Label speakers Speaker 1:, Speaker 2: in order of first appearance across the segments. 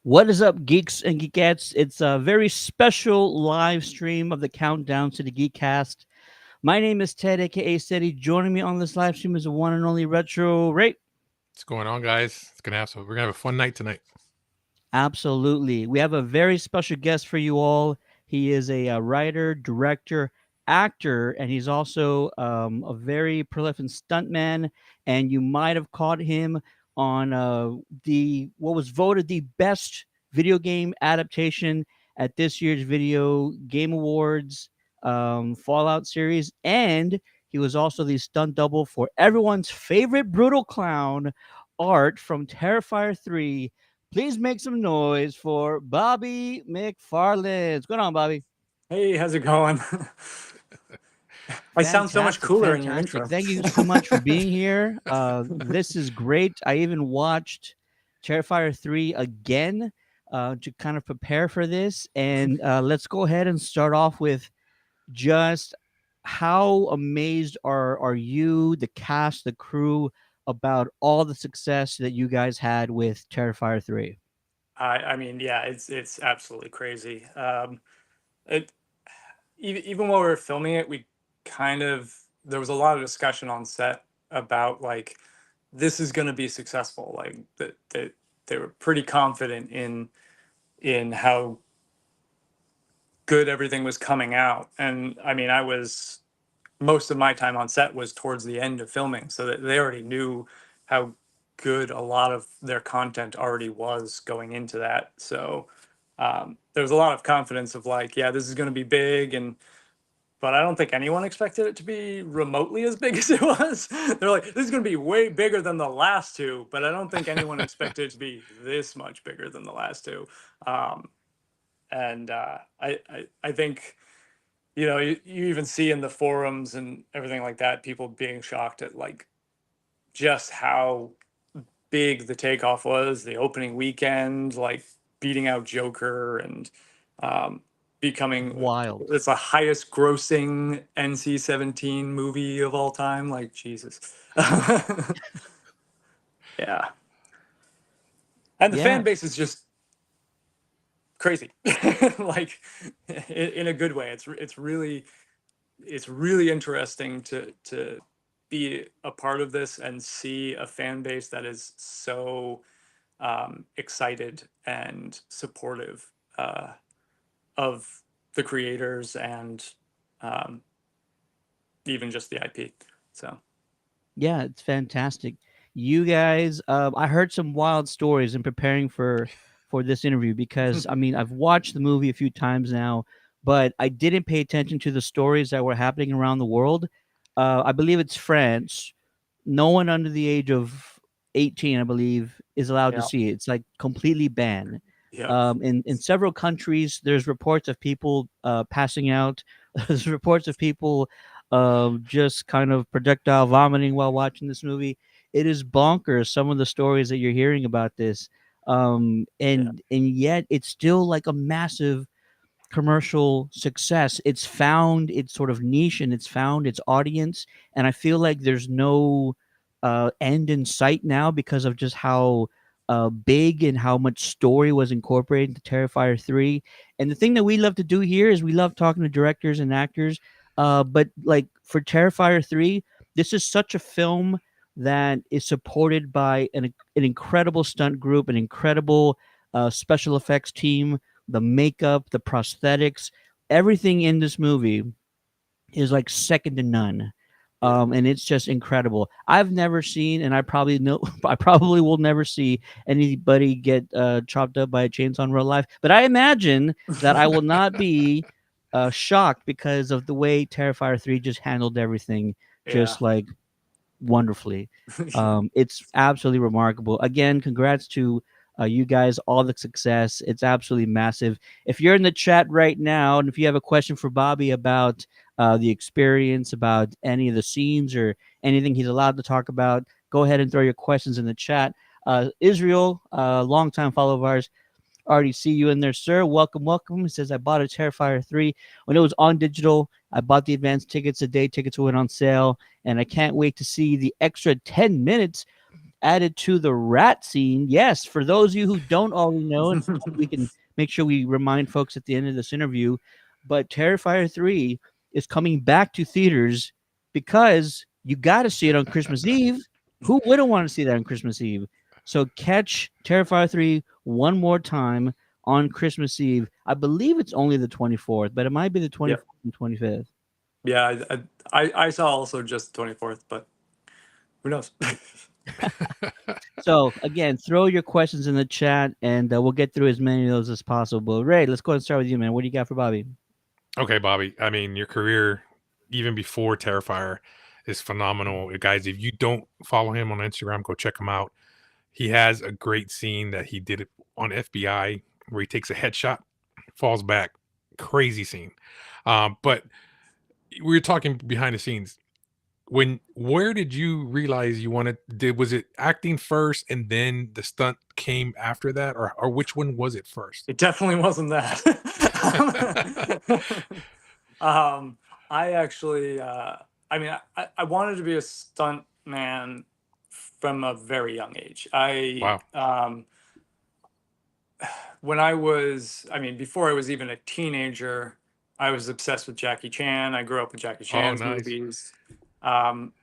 Speaker 1: What is up, geeks and geekettes? It's a very special live stream of the countdown to the Geekcast. My name is Ted, aka Steady. Joining me on this live stream is the one and only Retro Ray.
Speaker 2: What's going on, guys? We're gonna have a fun night tonight.
Speaker 1: Absolutely. We have a very special guest for you all. He is a writer, director, actor, and he's also a very prolific stuntman. And you might have caught him on the what was voted the best video game adaptation at this year's Video Game Awards Fallout series. And he was also the stunt double for everyone's favorite brutal clown, Art from Terrifier 3. Please make some noise for Bobby McFarlane. What's going on, Bobby?
Speaker 3: Hey, how's it going? I sound so much cooler in your intro.
Speaker 1: Thank you so much for being here. This is great. I even watched Terrifier 3 again to kind of prepare for this. And let's go ahead and start off with just how amazed are you, the cast, the crew, about all the success that you guys had with Terrifier 3?
Speaker 3: I mean, yeah, it's absolutely crazy. It even while we were filming it, we kind of there was a lot of discussion on set about like this is going to be successful. Like that they were pretty confident in how good everything was coming out. And I mean, I was most of my time on set was towards the end of filming, so that they already knew how good a lot of their content already was going into that. So there was a lot of confidence of like, yeah, this is going to be big, and but I don't think anyone expected it to be remotely as big as it was. They're like, this is going to be way bigger than the last two, but I don't think anyone expected it to be this much bigger than the last two. And I think, you know, you even see in the forums and everything like that, people being shocked at like just how big the takeoff was, the opening weekend, like beating out Joker and becoming
Speaker 1: Wild.
Speaker 3: it's the highest grossing NC-17 movie of all time. Like, Jesus. Yeah. And the fan base is just crazy. Like in a good way. It's really interesting to be a part of this and see a fan base that is so excited and supportive of the creators and even just the IP. So
Speaker 1: Yeah, it's fantastic. You guys, I heard some wild stories in preparing for this interview because I mean I've watched the movie a few times now, but I didn't pay attention to the stories that were happening around the world. I believe it's France. No one under the age of 18, I believe, is allowed to
Speaker 3: yeah,
Speaker 1: see it. It's like completely banned.
Speaker 3: yeah,
Speaker 1: In several countries, there's reports of people passing out. There's reports of people just kind of projectile vomiting while watching this movie. It is bonkers. Some of the stories that you're hearing about this,
Speaker 3: yeah,
Speaker 1: and yet it's still like a massive commercial success. It's found its sort of niche and it's found its audience, and I feel like there's no end in sight now because of just how big and how much story was incorporated into Terrifier 3. And the thing that we love to do here is we love talking to directors and actors, but like for Terrifier 3, this is such a film that is supported by an incredible stunt group, an incredible special effects team, the makeup, the prosthetics, everything in this movie is like second to none.
Speaker 3: yeah.
Speaker 1: And it's just incredible. I've never seen, and I probably know, I probably will never see anybody get chopped up by a chainsaw in real life. But I imagine that I will not be shocked because of the way Terrifier 3 just handled everything,
Speaker 3: Yeah.
Speaker 1: just like wonderfully. It's absolutely remarkable. Again, congrats to you guys, all the success. It's absolutely massive. If you're in the chat right now, and if you have a question for Bobby about the experience, about any of the scenes or anything he's allowed to talk about, go ahead and throw your questions in the chat. Israel, longtime follower of ours, already see you in there, sir. Welcome, welcome. He says, I bought a Terrifier 3 when it was on digital. I bought the advanced tickets. The day tickets went on sale, and I can't wait to see the extra 10 minutes. added to the rat scene. Yes, for those of you who don't already know, and we can make sure we remind folks at the end of this interview, but Terrifier 3 is coming back to theaters because you got to see it on Christmas Eve. Who wouldn't want to see that on Christmas Eve? So catch Terrifier 3 one more time on Christmas Eve. I believe it's only the 24th, but it might be the 24th
Speaker 3: Yep.
Speaker 1: and 25th.
Speaker 3: Yeah, I saw also just the 24th, but who knows?
Speaker 1: So again, throw your questions in the chat, and we'll get through as many of those as possible. Ray, let's go ahead and start with you, man. What do you got for Bobby?
Speaker 2: Okay, Bobby. I mean, your career, even before Terrifier, is phenomenal. Guys, if you don't follow him on Instagram, go check him out. He has a great scene that he did on FBI where he takes a headshot, falls back. Crazy scene. But we were talking behind the scenes. Where did you realize you wanted? Was it acting first and then the stunt came after that, or which one was it first?
Speaker 3: It definitely wasn't that. I actually, I mean, I wanted to be a stunt man from a very young age.
Speaker 2: Wow.
Speaker 3: When I was, I mean, before I was even a teenager, I was obsessed with Jackie Chan. I grew up with Jackie
Speaker 2: Oh,
Speaker 3: Chan's
Speaker 2: nice.
Speaker 3: movies. Um,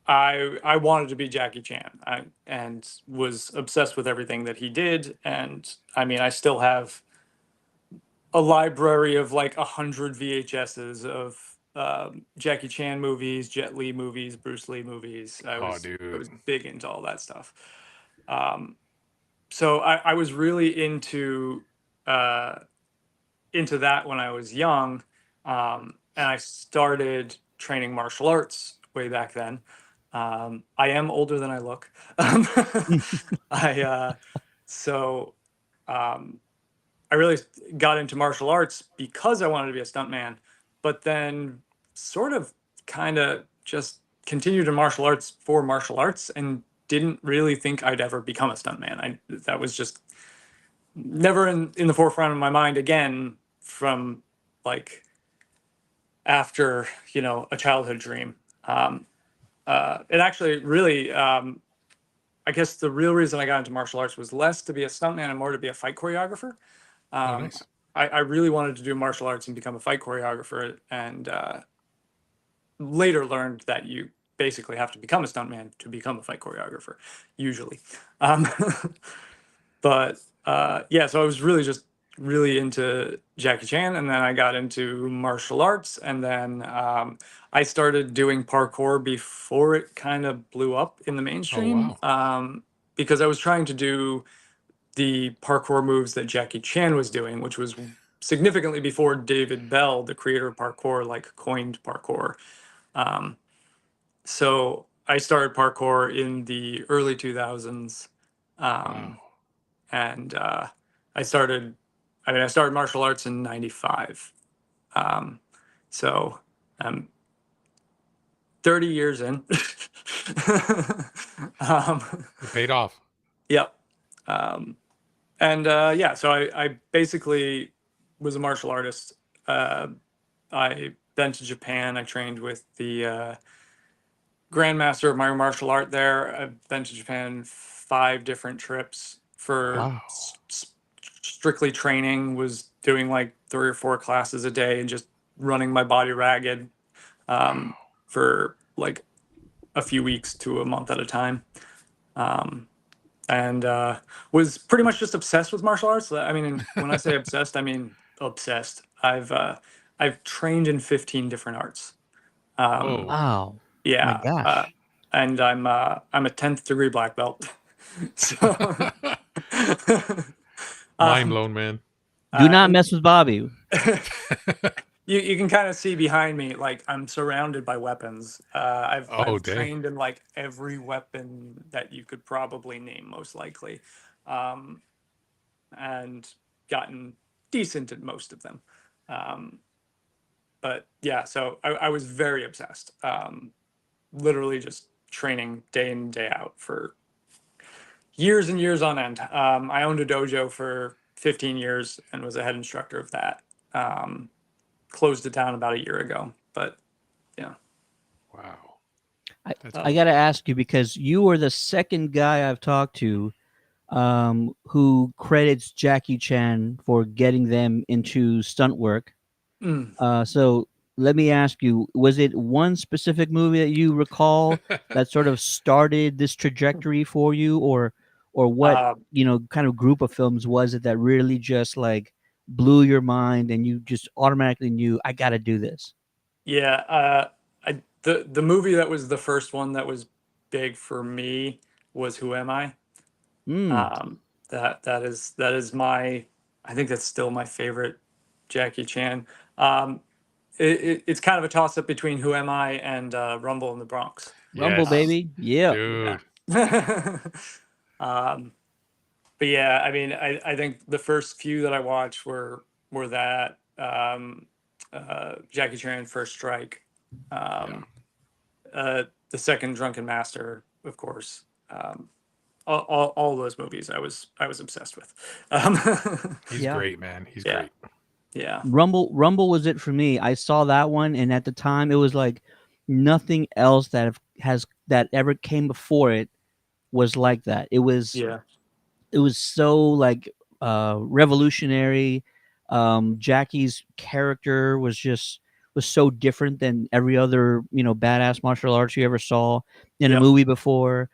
Speaker 3: I wanted to be Jackie Chan, and was obsessed with everything that he did. And I mean, I still have a library of like 100 VHSs of Jackie Chan movies, Jet Li movies, Bruce Lee movies. I
Speaker 2: Oh,
Speaker 3: was
Speaker 2: dude.
Speaker 3: big into all that stuff. So I was really uh, into that when I was young, and I started training martial arts way back then. I am older than I look. I so um, I really got into martial arts because I wanted to be a stuntman, but then sort of kind of just continued in martial arts for martial arts and didn't really think I'd ever become a stuntman. That was just never in the forefront of my mind again from like after, a childhood dream. It actually really, I guess the real reason I got into martial arts was less to be a stuntman and more to be a fight choreographer.
Speaker 2: Oh,
Speaker 3: Um,
Speaker 2: nice.
Speaker 3: I really wanted to do martial arts and become a fight choreographer, and later learned that you basically have to become a stuntman to become a fight choreographer, usually. Um, but yeah, so I was really into Jackie Chan, and then I got into martial arts, and then I started doing parkour before it kind of blew up in the
Speaker 2: Oh,
Speaker 3: mainstream,
Speaker 2: wow.
Speaker 3: because I was trying to do the parkour moves that Jackie Chan was doing, which was significantly before David Bell, the creator of parkour, like coined parkour. Um, so I started parkour in the early 2000s.
Speaker 2: Wow.
Speaker 3: And I started, I started martial arts in 95. Um, so I'm 30 years in.
Speaker 2: It paid off.
Speaker 3: Yep. Um, and yeah, so I basically was a martial artist. I been to Japan. I trained with the grandmaster of my martial art there. I've been to Japan 5 different trips for
Speaker 2: Wow.
Speaker 3: strictly training. Was doing like 3 or 4 classes a day and just running my body ragged for like a few weeks to a month at a time. And was pretty much just obsessed with martial arts. I mean, when I say obsessed, I mean obsessed. I've trained in 15 different arts.
Speaker 2: Whoa.
Speaker 1: Wow. My
Speaker 3: Yeah,
Speaker 1: gosh.
Speaker 3: and I'm a 10th degree black belt. So
Speaker 2: Mind
Speaker 3: um,
Speaker 2: blown, man.
Speaker 1: Do not
Speaker 3: and
Speaker 1: mess with Bobby.
Speaker 3: you can kind of see behind me, like I'm surrounded by weapons.
Speaker 2: Oh,
Speaker 3: I've
Speaker 2: dang.
Speaker 3: trained in like every weapon that you could probably name, most likely, um, and gotten decent at most of them. Um, but yeah, so I was very obsessed. Literally just training day in day out for years and years on end. I owned a dojo for 15 years and was a head instructor of that. Um, Closed it down about a year ago, but yeah.
Speaker 2: Wow.
Speaker 1: I,
Speaker 2: That's
Speaker 1: I
Speaker 3: Oh,
Speaker 2: cool.
Speaker 1: got to ask you because you were the second guy I've talked to who credits Jackie Chan for getting them into stunt work.
Speaker 3: mm,
Speaker 1: So let me ask you: was it one specific movie that you recall that sort of started this trajectory for you, or what
Speaker 3: um,
Speaker 1: kind of group of films was it that really just like blew your mind and you just automatically knew I got to do this?
Speaker 3: yeah. The movie that was the first one that was big for me was Who Am I?
Speaker 1: Mm,
Speaker 3: Um, that is my, I think that's still my favorite Jackie Chan. Um, it's kind of a toss up between Who Am I and Rumble in the Bronx.
Speaker 1: Rumble,
Speaker 3: Um,
Speaker 2: Yes,
Speaker 1: baby, yeah.
Speaker 3: yeah.
Speaker 2: dude.
Speaker 3: um, but yeah, I mean, I think the first few that I watched were that Jackie Chan First Strike,
Speaker 2: Yeah,
Speaker 3: um, the second Drunken Master, of course. All those movies I was obsessed with.
Speaker 2: he's
Speaker 1: Yeah.
Speaker 2: great, man. He's
Speaker 3: Yeah,
Speaker 2: great.
Speaker 3: yeah,
Speaker 1: Rumble was it for me. I saw that one, and at the time, it was like nothing else that ever came before it was like that.
Speaker 3: yeah.
Speaker 1: It was so like revolutionary. Jackie's character was so different than every other badass martial arts you ever saw in a
Speaker 3: Yep.
Speaker 1: movie before.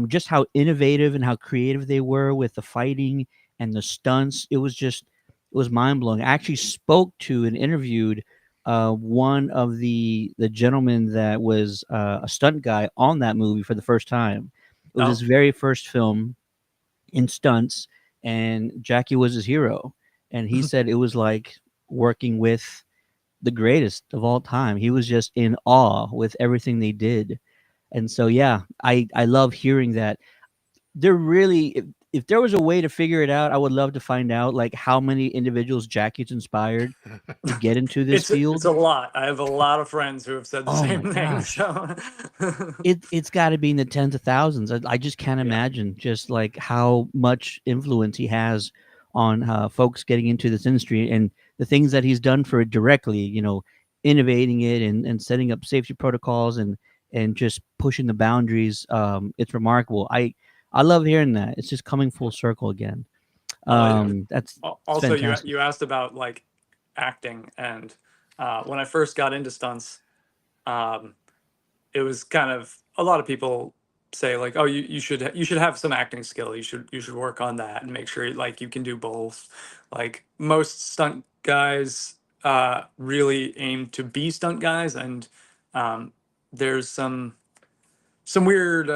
Speaker 1: Just how innovative and how creative they were with the fighting and the stunts. It was mind blowing. I actually spoke to and interviewed one of the gentlemen that was a stunt guy on that movie for the first time. It was his
Speaker 3: Oh,
Speaker 1: very first film in stunts, and Jackie was his hero. And he said it was like working with the greatest of all time. He was just in awe with everything they did. And so, yeah, I love hearing that. They're really, if there was a way to figure it out, I would love to find out like how many individuals Jackie's inspired to get into this
Speaker 3: it's
Speaker 1: field.
Speaker 3: a lot. I have a lot of friends who have said the
Speaker 1: Oh my
Speaker 3: same thing.
Speaker 1: gosh.
Speaker 3: So,
Speaker 1: It's got to be in the tens of thousands. I just can't
Speaker 3: yeah.
Speaker 1: imagine just like how much influence he has on folks getting into this industry and the things that he's done for it directly. Innovating it and setting up safety protocols and just pushing the boundaries. It's remarkable. I love hearing that. It's just coming full circle again.
Speaker 3: Uh,
Speaker 1: That's it's
Speaker 3: Also, you
Speaker 1: fantastic.
Speaker 3: you asked about like acting, and when I first got into stunts, um, it was kind of a lot of people say like, oh, you should have some acting skill. You should work on that and make sure like you can do both. Like most stunt guys really aim to be stunt guys, and there's some weird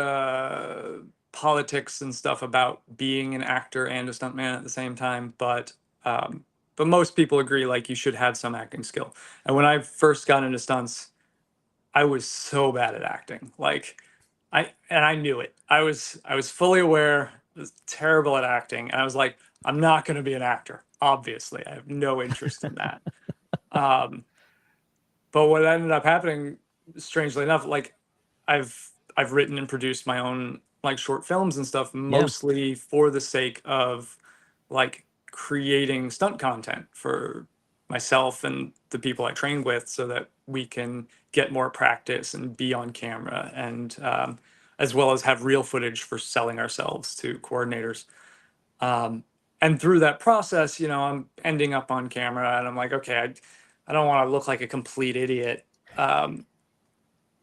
Speaker 3: politics and stuff about being an actor and a stuntman at the same time, um, but most people agree like you should have some acting skill. And when I first got into stunts, I was so bad at acting. Like I knew it. I was fully aware. I was terrible at acting, and I was like, I'm not going to be an actor. Obviously, I have no interest in that. Um, but what ended up happening, strangely enough, like I've written and produced my own like short films and stuff,
Speaker 1: Yeah.
Speaker 3: mostly for the sake of like creating stunt content for myself and the people I train with, so that we can get more practice and be on camera, and as well as have real footage for selling ourselves to coordinators. Um, and through that process, I'm ending up on camera, and I'm like, okay, I don't want to look like a complete idiot. Um,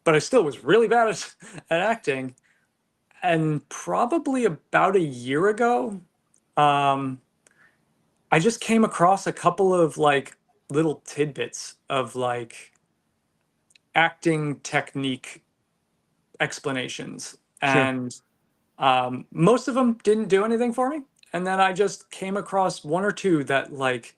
Speaker 3: but I still was really bad at acting. And probably about a year ago, um, I just came across a couple of like little tidbits of like acting technique explanations.
Speaker 1: Sure.
Speaker 3: And most of them didn't do anything for me. And then I just came across one or two that like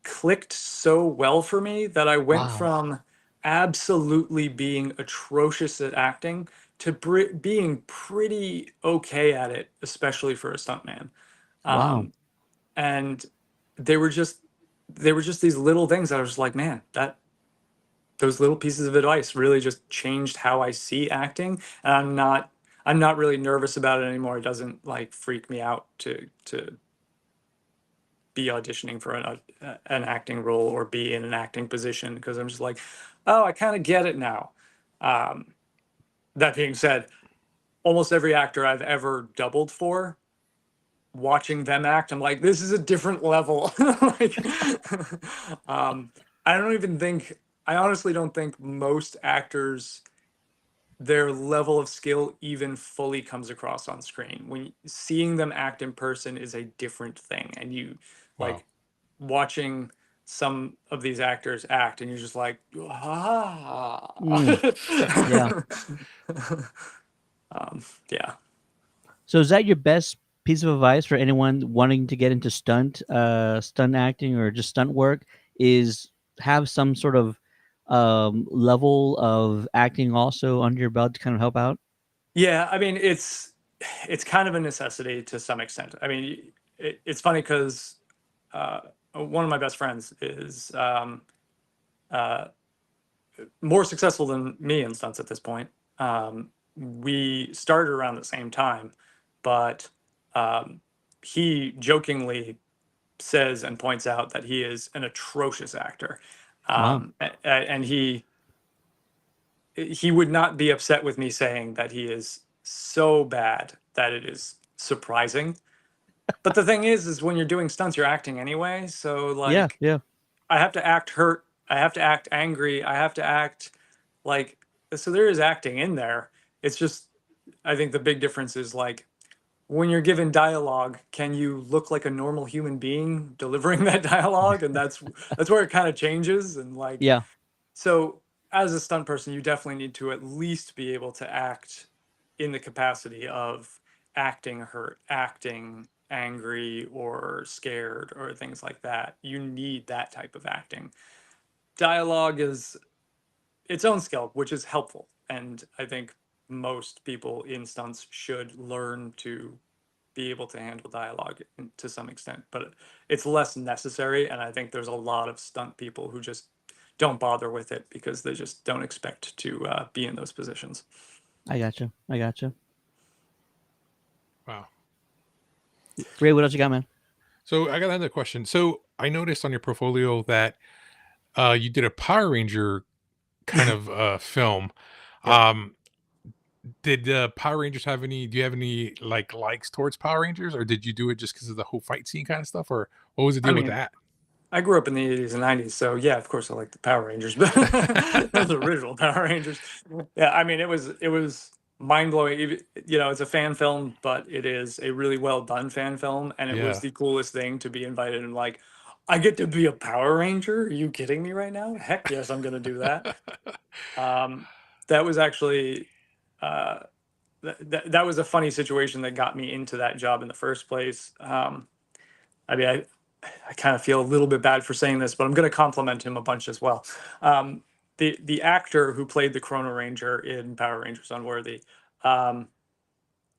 Speaker 3: clicked so well for me that I went
Speaker 1: Wow.
Speaker 3: from absolutely being atrocious at acting to being pretty okay at it, especially for a stuntman.
Speaker 1: Wow.
Speaker 3: Um, and they were just they were just these little things that I was just like, man, that those little pieces of advice really just changed how I see acting. And I'm not really nervous about it anymore. It doesn't like freak me out to be auditioning for an acting role or be in an acting position, because I'm just like, oh, I kind of get it now. Um, That being said, almost every actor I've ever doubled for, watching them act, I'm like, this is a different level. Like, I don't even think, I honestly don't think most actors, their level of skill even fully comes across on screen. When seeing them act in person is a different thing. And you
Speaker 2: Wow.
Speaker 3: like watching some of these actors act and you're just like, ah.
Speaker 1: Yeah.
Speaker 3: Yeah.
Speaker 1: So is that your best piece of advice for anyone wanting to get into stunt acting or just stunt work? Is have some sort of level of acting also under your belt to kind of help out?
Speaker 3: Yeah, I mean, it's kind of a necessity to some extent. I mean, it's funny because uh, one of my best friends is uh, more successful than me in stunts at this point. We started around the same time, but um, he jokingly says and points out that he is an atrocious actor,
Speaker 1: Wow.
Speaker 3: and he would not be upset with me saying that he is so bad that it is surprising. But the thing is when you're doing stunts, you're acting anyway. So
Speaker 1: Yeah,
Speaker 3: like,
Speaker 1: yeah.
Speaker 3: I have to act hurt. I have to act angry. I have to act like, so there is acting in there. It's just, I think the big difference is like, when you're given dialogue, can you look like a normal human being delivering that dialogue? And that's where it kind of changes. And like,
Speaker 1: Yeah.
Speaker 3: so as a stunt person, you definitely need to at least be able to act in the capacity of acting hurt, acting angry or scared or things like that. You need that type of acting. Dialogue is its own skill, which is helpful. And I think most people in stunts should learn to be able to handle dialogue to some extent, but it's less necessary. And I think there's a lot of stunt people who just don't bother with it because they just don't expect to be in those positions.
Speaker 1: I gotcha. I gotcha.
Speaker 2: Wow.
Speaker 1: Ray, what else you got, man?
Speaker 2: So I got another question. So I noticed on your portfolio that you did a Power Ranger kind of film.
Speaker 3: Yep.
Speaker 2: Um, did Power Rangers have any? Do you have any like likes towards Power Rangers, or did you do it just because of the whole fight scene kind of stuff, or what was the
Speaker 3: I
Speaker 2: deal with
Speaker 3: mean,
Speaker 2: that?
Speaker 3: I grew up in the 80s and 90s, so yeah, of course I like the Power Rangers, but those original Power Rangers. Yeah, I mean it was mind blowing. You know, it's a fan film, but it is a really well done fan film, and it was
Speaker 2: Yeah.
Speaker 3: the coolest thing to be invited and like, I get to be a Power Ranger. Are you kidding me right now? Heck yes, I'm gonna do that. Um, that was actually uh, that was a funny situation that got me into that job in the first place. I mean, I kind of feel a little bit bad for saying this, but I'm going to compliment him a bunch as well. The actor who played the Chrono Ranger in Power Rangers Unworthy um,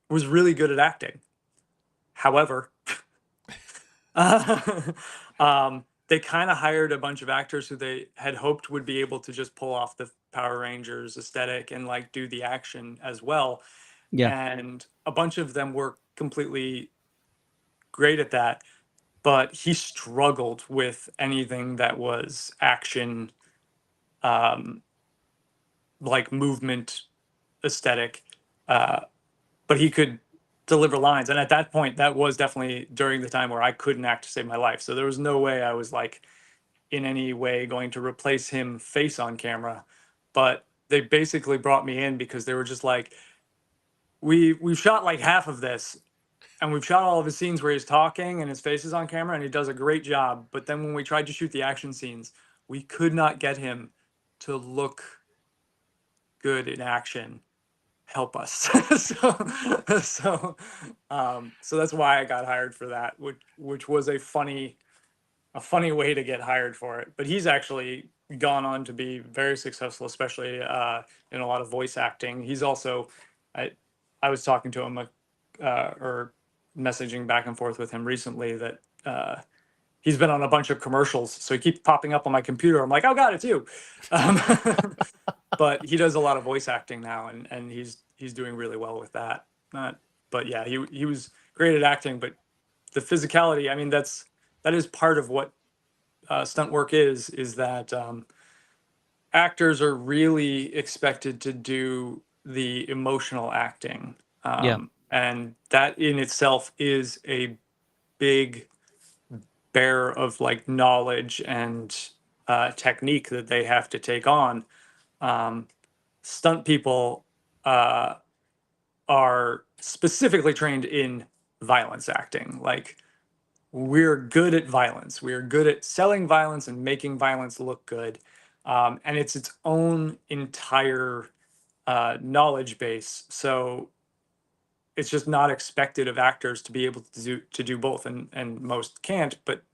Speaker 3: was really good at acting. However, they kind of hired a bunch of actors who they had hoped would be able to just pull off the Power Rangers aesthetic and like do the action as well.
Speaker 1: Yeah.
Speaker 3: And a bunch of them were completely great at that, but he struggled with anything that was action, um, like movement aesthetic. Uh, but he could deliver lines. And at that point, that was definitely during the time where I couldn't act to save my life. So there was no way I was like in any way going to replace him face on camera. But they basically brought me in because they were just like, we've shot like half of this and we've shot all of his scenes where he's talking and his face is on camera and he does a great job. But then when we tried to shoot the action scenes, we could not get him to look good in action. Help us. So that's why I got hired for that, which was a funny way to get hired for it. But he's actually gone on to be very successful, especially in a lot of voice acting. He's also, I I was talking to him or messaging back and forth with him recently that he's been on a bunch of commercials, so he keeps popping up on my computer. I'm like, oh god, it's you. Um, but he does a lot of voice acting now, and he's doing really well with that. But yeah, he was great at acting, but the physicality. I mean, that is part of what stunt work is that actors are really expected to do the emotional acting.
Speaker 1: Yeah.
Speaker 3: And that in itself is a big bear of like knowledge and technique that they have to take on. Stunt people are specifically trained in violence acting. Like, we're good at violence. We're good at selling violence and making violence look good. And it's its own entire knowledge base. So it's just not expected of actors to be able to do both, and most can't, but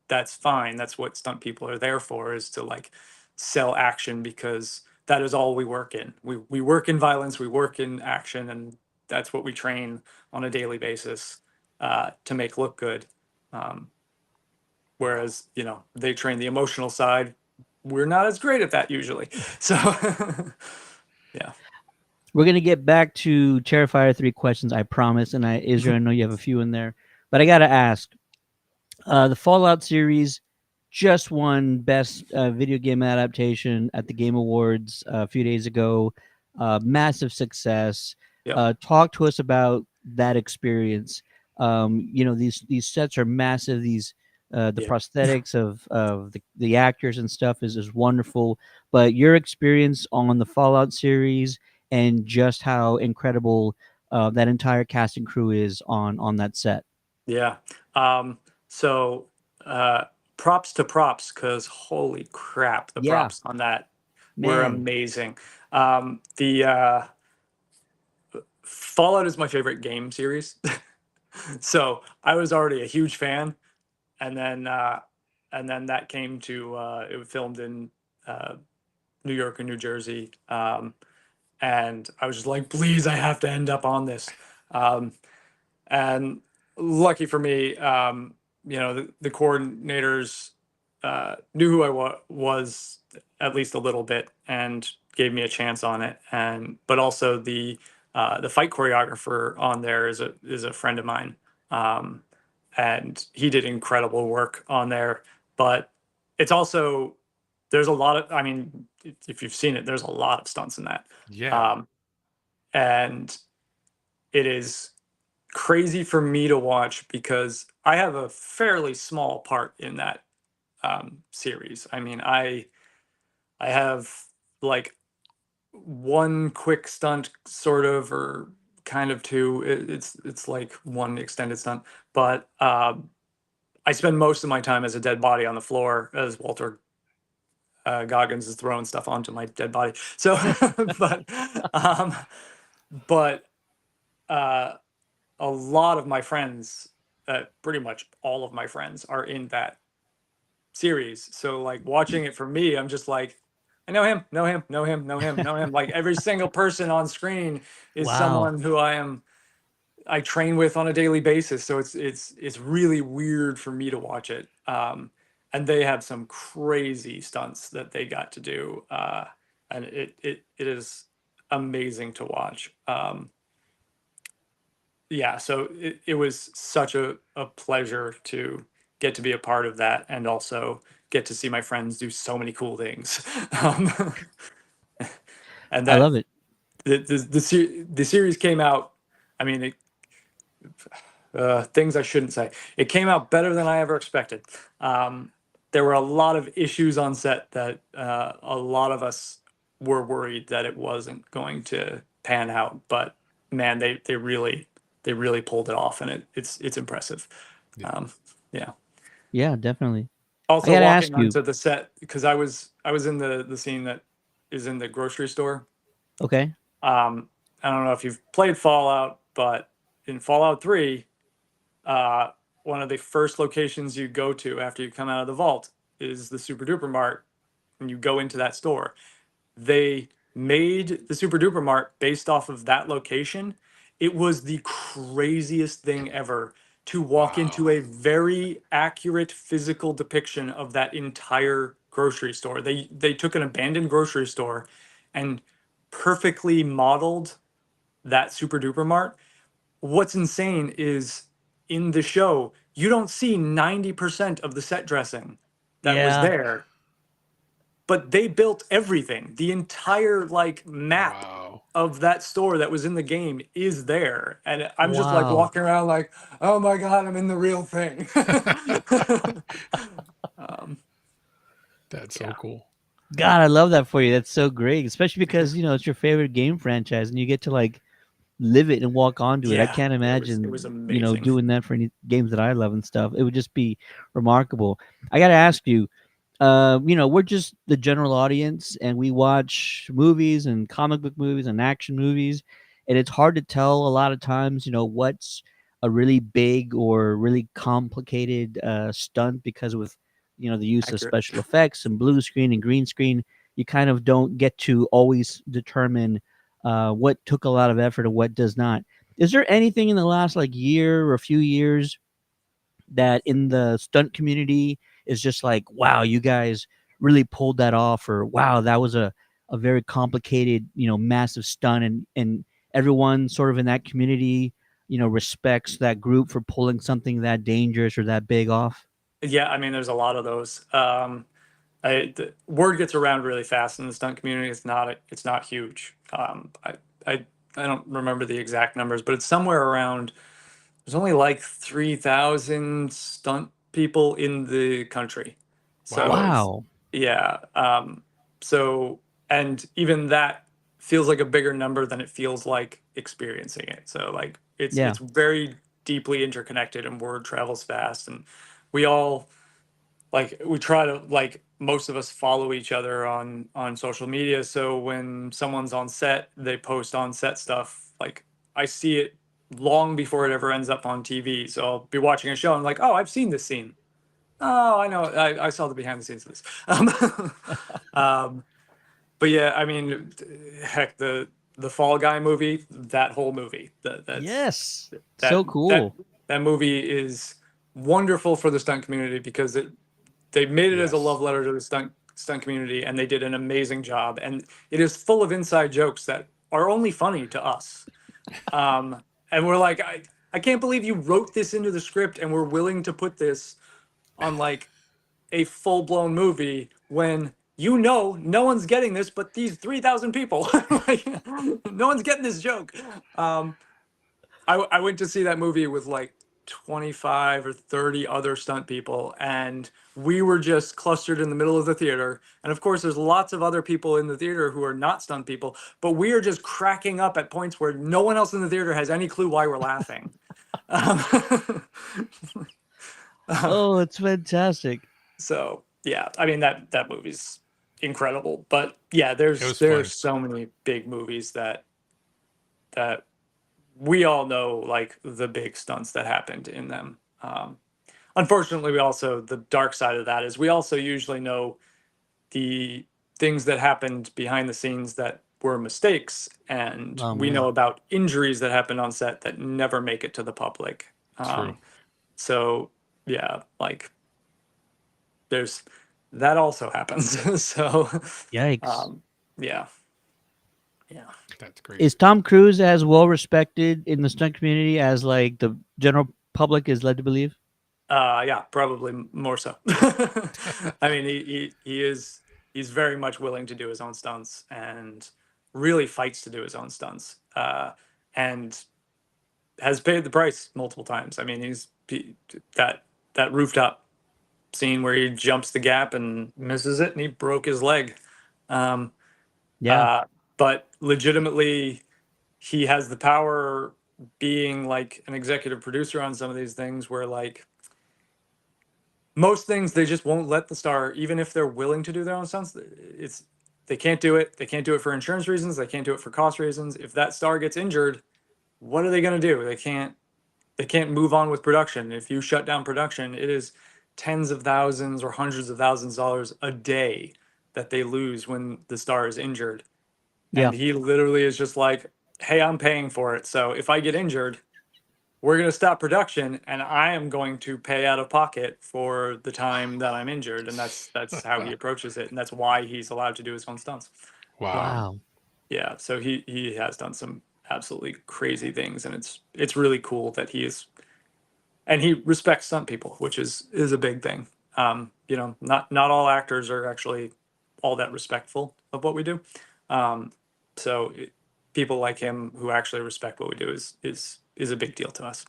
Speaker 3: that's fine. That's what stunt people are there for, is to like sell action, because that is all we work in. We work in violence, we work in action, and that's what we train on a daily basis to make look good. Um, whereas, you know, they train the emotional side. We're not as great at that usually. So yeah.
Speaker 1: We're gonna get back to Terrifier 3 questions, I promise. And Israel, I know you have a few in there, but I gotta ask. The Fallout series just won Best Video Game Adaptation at the Game Awards a few days ago. Massive success.
Speaker 3: Yep.
Speaker 1: Talk to us about that experience. You know, these sets are massive. These the
Speaker 3: Yeah.
Speaker 1: prosthetics of the actors and stuff is wonderful. But your experience on the Fallout series and just how incredible that entire cast and crew is on that set.
Speaker 3: Yeah. So uh, props to props, because holy crap, the
Speaker 1: Yeah,
Speaker 3: props on that were
Speaker 1: man.
Speaker 3: amazing. The Fallout is my favorite game series. So I was already a huge fan, and then that came to it was filmed in uh, New York and New Jersey, and I was just like, please, I have to end up on this. Um, and lucky for me, you know, the coordinators knew who I was at least a little bit and gave me a chance on it. And but also the fight choreographer on there is a friend of mine, um, and he did incredible work on there. But it's also, there's a lot of, I mean, if you've seen it, there's a lot of stunts in that,
Speaker 2: Yeah.
Speaker 3: um, and it is crazy for me to watch because I have a fairly small part in that series. I mean, I have like one quick stunt, sort of, or kind of two. It's like one extended stunt, but I spend most of my time as a dead body on the floor as Walter Goggins is throwing stuff onto my dead body. So, but um, but uh, a lot of my friends, pretty much all of my friends, are in that series. So like watching it for me, I'm just like, I know him, know him, know him, know him, know him. Like every single person on screen is
Speaker 1: Wow.
Speaker 3: someone who I train with on a daily basis. So it's really weird for me to watch it. And they have some crazy stunts that they got to do, and it is amazing to watch. Yeah, so it was such a pleasure to get to be a part of that, and also get to see my friends do so many cool things. um, and
Speaker 1: I
Speaker 3: that
Speaker 1: love it.
Speaker 3: the series came out, I mean, things I shouldn't say, it came out better than I ever expected. There were a lot of issues on set that a lot of us were worried that it wasn't going to pan out, but man, they really pulled it off, and it's impressive.
Speaker 2: Yeah.
Speaker 3: Um, yeah.
Speaker 1: Yeah, definitely. I
Speaker 3: Also
Speaker 1: gotta ask
Speaker 3: walking
Speaker 1: you.
Speaker 3: onto the set, because I was in the scene that is in the grocery store.
Speaker 1: Okay.
Speaker 3: I don't know if you've played Fallout, but in Fallout 3, uh, one of the first locations you go to after you come out of the vault is the Super Duper Mart, and you go into that store. They made the Super Duper Mart based off of that location. It was the craziest thing ever to walk into
Speaker 2: Wow.
Speaker 3: a very accurate physical depiction of that entire grocery store. They took an abandoned grocery store and perfectly modeled that Super Duper Mart. What's insane is, in the show, you don't see 90% of the set dressing that was
Speaker 1: Yeah.
Speaker 3: there. but they built everything. The entire like map
Speaker 2: Wow.
Speaker 3: of that store that was in the game is there, and I'm just like
Speaker 1: Wow.
Speaker 3: walking around like, oh my god, I'm in the real thing. um,
Speaker 2: That's so
Speaker 3: yeah,
Speaker 2: cool.
Speaker 1: God, I love that for you. That's so great, especially because it's your favorite game franchise, and you get to like live it and walk onto it. I
Speaker 3: yeah,
Speaker 1: can't
Speaker 3: it was
Speaker 1: imagine,
Speaker 3: amazing.
Speaker 1: doing that for any games that I love and stuff. It would just be remarkable. I got to ask you, we're just the general audience, and we watch movies and comic book movies and action movies, and it's hard to tell a lot of times, what's a really big or really complicated stunt because with the use of
Speaker 3: Accurate.
Speaker 1: special effects and blue screen and green screen, you kind of don't get to always determine what took a lot of effort and what does not. Is there anything in the last like year or a few years that in the stunt community is just like, wow, you guys really pulled that off, or wow, that was a very complicated, massive stunt, and everyone sort of in that community, respects that group for pulling something that dangerous or that big off?
Speaker 3: Yeah, I mean, there's a lot of those. The word gets around really fast in the stunt community. It's not huge. I I don't remember the exact numbers, but it's somewhere around. There's only like 3,000 stunt people in the country. So
Speaker 2: Wow.
Speaker 3: it's,
Speaker 1: Wow.
Speaker 3: yeah. So, and even that feels like a bigger number than it feels like experiencing it. So like
Speaker 1: Yeah.
Speaker 3: it's very deeply interconnected, and word travels fast, and we all like we try to like most of us follow each other on social media, so when someone's on set, they post on set stuff. Like I see it long before it ever ends up on TV, so I'll be watching a show and I'm like, oh, I've seen this scene. Oh, I know, I saw the behind the scenes of this. Um, but yeah, I mean, heck, the Fall Guy movie, that whole movie,
Speaker 1: Yes.
Speaker 3: that
Speaker 1: So
Speaker 3: that
Speaker 1: cool.
Speaker 3: that movie is wonderful for the stunt community because they made it as a love
Speaker 2: Yes.
Speaker 3: letter to the stunt community, and they did an amazing job, and it is full of inside jokes that are only funny to us. And we're like, I can't believe you wrote this into the script and we're willing to put this on like a full-blown movie when no one's getting this but these 3,000 people. Like, no one's getting this joke. um I went to see that movie with like 25 or 30 other stunt people, and we were just clustered in the middle of the theater. And of course, there's lots of other people in the theater who are not stunt people, but we are just cracking up at points where no one else in the theater has any clue why we're laughing. Um,
Speaker 1: Oh, it's fantastic.
Speaker 3: so yeah, I mean that movie's incredible. But yeah,
Speaker 2: It was
Speaker 3: there's
Speaker 2: fun.
Speaker 3: so many big movies that we all know, like the big stunts that happened in them. Unfortunately, we also, the dark side of that is we also usually know the things that happened behind the scenes that were mistakes, and
Speaker 1: Oh
Speaker 3: we know
Speaker 1: man.
Speaker 3: about injuries that happened on set that never make it to the public.
Speaker 2: True.
Speaker 3: So yeah, like there's that also happens. So
Speaker 1: Yikes.
Speaker 3: um, yeah, yeah.
Speaker 2: That's great.
Speaker 1: Is Tom Cruise as well respected in the stunt community as like the general public is led to believe?
Speaker 3: Yeah, probably more so. I mean, he's very much willing to do his own stunts and really fights to do his own stunts, and has paid the price multiple times. I mean, that that rooftop scene where he jumps the gap and misses it, and he broke his leg. Um,
Speaker 1: Yeah.
Speaker 3: uh, but legitimately, he has the power, being like an executive producer on some of these things, where like most things they just won't let the star, even if they're willing to do their own stunts. It's they can't do it. They can't do it for insurance reasons. They can't do it for cost reasons. If that star gets injured, what are they going to do? They can't move on with production. If you shut down production, it is tens of thousands or hundreds of thousands of dollars a day that they lose when the star is injured.
Speaker 1: Yeah.
Speaker 3: And he literally is just like, "Hey, I'm paying for it. So if I get injured, we're going to stop production, and I am going to pay out of pocket for the time that I'm injured." And that's how he approaches it, and that's why he's allowed to do his own stunts.
Speaker 2: Wow.
Speaker 3: Um,
Speaker 1: Wow.
Speaker 3: yeah, so he has done some absolutely crazy things, and it's really cool that he respects stunt people, which is a big thing. Not all actors are actually all that respectful of what we do. So people like him who actually respect what we do is a big deal to us.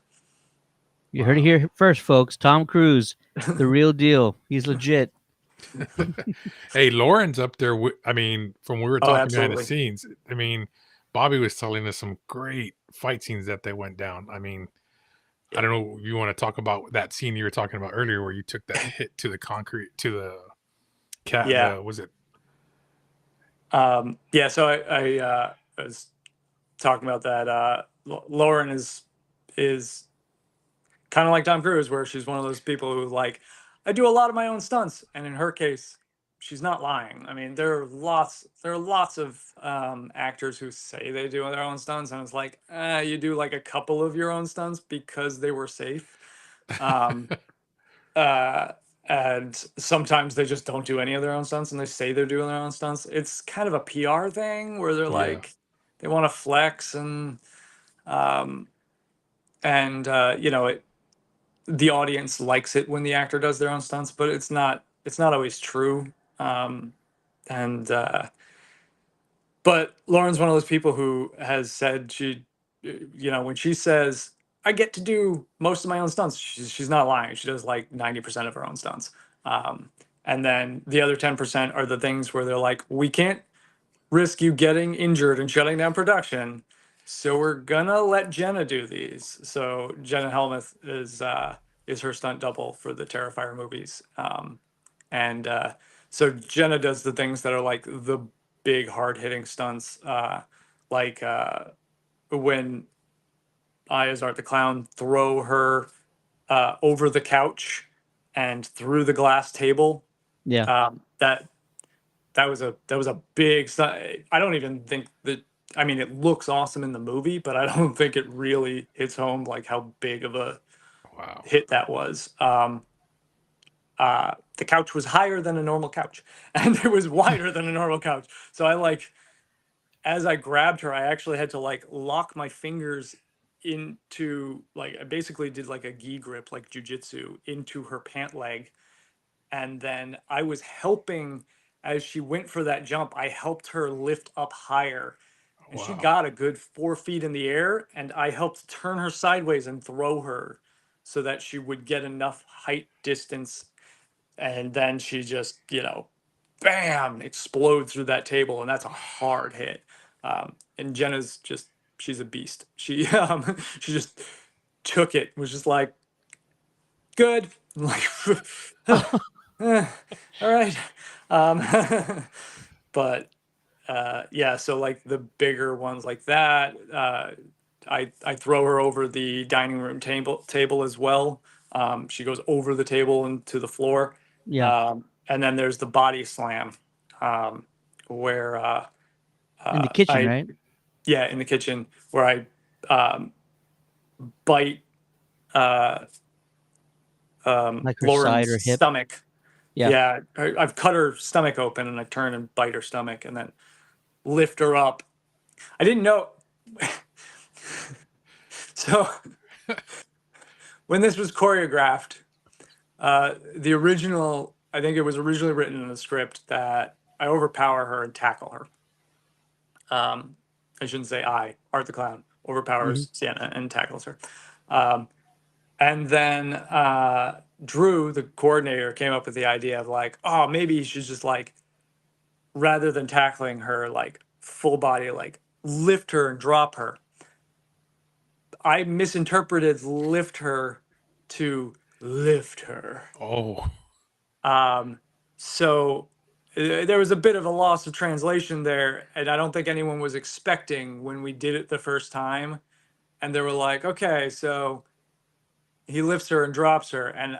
Speaker 1: You heard it here first, folks. Tom Cruise, the real deal. He's legit.
Speaker 2: Hey, Lauren's up there. I mean, from we were
Speaker 3: Oh,
Speaker 2: talking behind the
Speaker 3: absolutely.
Speaker 2: scenes, I mean, Bobby was telling us some great fight scenes that they went down. I mean, I don't know if you want to talk about that scene you were talking about earlier where you took that hit to the concrete, to the cat.
Speaker 3: Yeah.
Speaker 2: Was it?
Speaker 3: Yeah. So I was talking about that. Lauren is kind of like Tom Cruise, where she's one of those people who like, I do a lot of my own stunts, and in her case, she's not lying. I mean, there are lots of actors who say they do their own stunts, and it's like, you do like a couple of your own stunts because they were safe. And sometimes they just don't do any of their own stunts, and they say they're doing their own stunts. It's kind of a PR thing where they're like, they want to flex, and you know, the audience likes it when the actor does their own stunts, but it's not always true. But Lauren's one of those people who has said she, you know, when she says, I get to do most of my own stunts, she's not lying. She does like 90% of her own stunts. And then the other 10% are the things where they're like, we can't risk you getting injured and shutting down production, so we're gonna let Jenna do these. So Jenna Helmuth is her stunt double for the Terrifier movies. So Jenna does the things that are like the big hard hitting stunts, like when I, as Art the Clown, throw her over the couch and through the glass table.
Speaker 1: Yeah.
Speaker 3: That was a big stunt. I don't even think that. I mean, it looks awesome in the movie, but I don't think it really hits home like how big of a hit that was. The couch was higher than a normal couch, and it was wider than a normal couch. So I like, as I grabbed her, I actually had to like lock my fingers into, like, I basically did like a gi grip, like jujitsu, into her pant leg, and then I was helping as she went for that jump. I helped her lift up higher, and she got a good 4 feet in the air, and I helped turn her sideways and throw her so that she would get enough height distance, and then she just, you know, bam, explode through that table, and that's a hard hit. And Jenna's just, she's a beast. She she just took it, was just like, good, like, all right. But yeah, so like the bigger ones like that, I throw her over the dining room table as well. She goes over the table and to the floor.
Speaker 1: Yeah.
Speaker 3: And then there's the body slam, where
Speaker 1: In the kitchen, right?
Speaker 3: Yeah, in the kitchen, where I bite
Speaker 1: Like her side or
Speaker 3: Lauren's
Speaker 1: hip.
Speaker 3: stomach.
Speaker 1: Yeah.
Speaker 3: I've cut her stomach open, and I turn and bite her stomach, and then lift her up. I didn't know. So when this was choreographed, the original, I think it was originally written in the script that I overpower her and tackle her. I shouldn't say Art the Clown overpowers Sienna and tackles her. And then Drew, the coordinator, came up with the idea of like, oh, maybe you should just like, rather than tackling her, like full body, like lift her and drop her. I misinterpreted lift her to lift her.
Speaker 2: Oh.
Speaker 3: So there was a bit of a loss of translation there, and I don't think anyone was expecting when we did it the first time. And they were like, okay, so he lifts her and drops her. And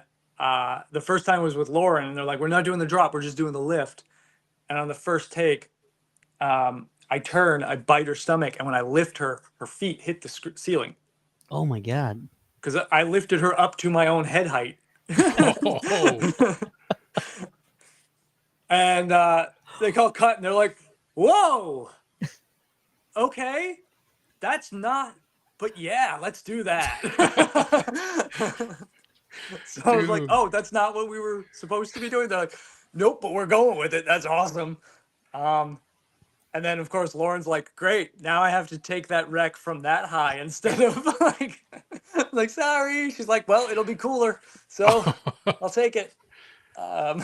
Speaker 3: the first time was with Lauren, and they're like, we're not doing the drop, we're just doing the lift. And on the first take, I turn, I bite her stomach, and when I lift her, her feet hit the ceiling.
Speaker 1: Oh my God.
Speaker 3: Because I lifted her up to my own head height. And they call cut, and they're like, whoa, okay, that's not, but yeah, let's do that. So I was like, oh, that's not what we were supposed to be doing. They're like, nope, but we're going with it. That's awesome. And then of course Lauren's like, great, now I have to take that wreck from that high instead of like sorry. She's like, well, it'll be cooler, so I'll take it. Um,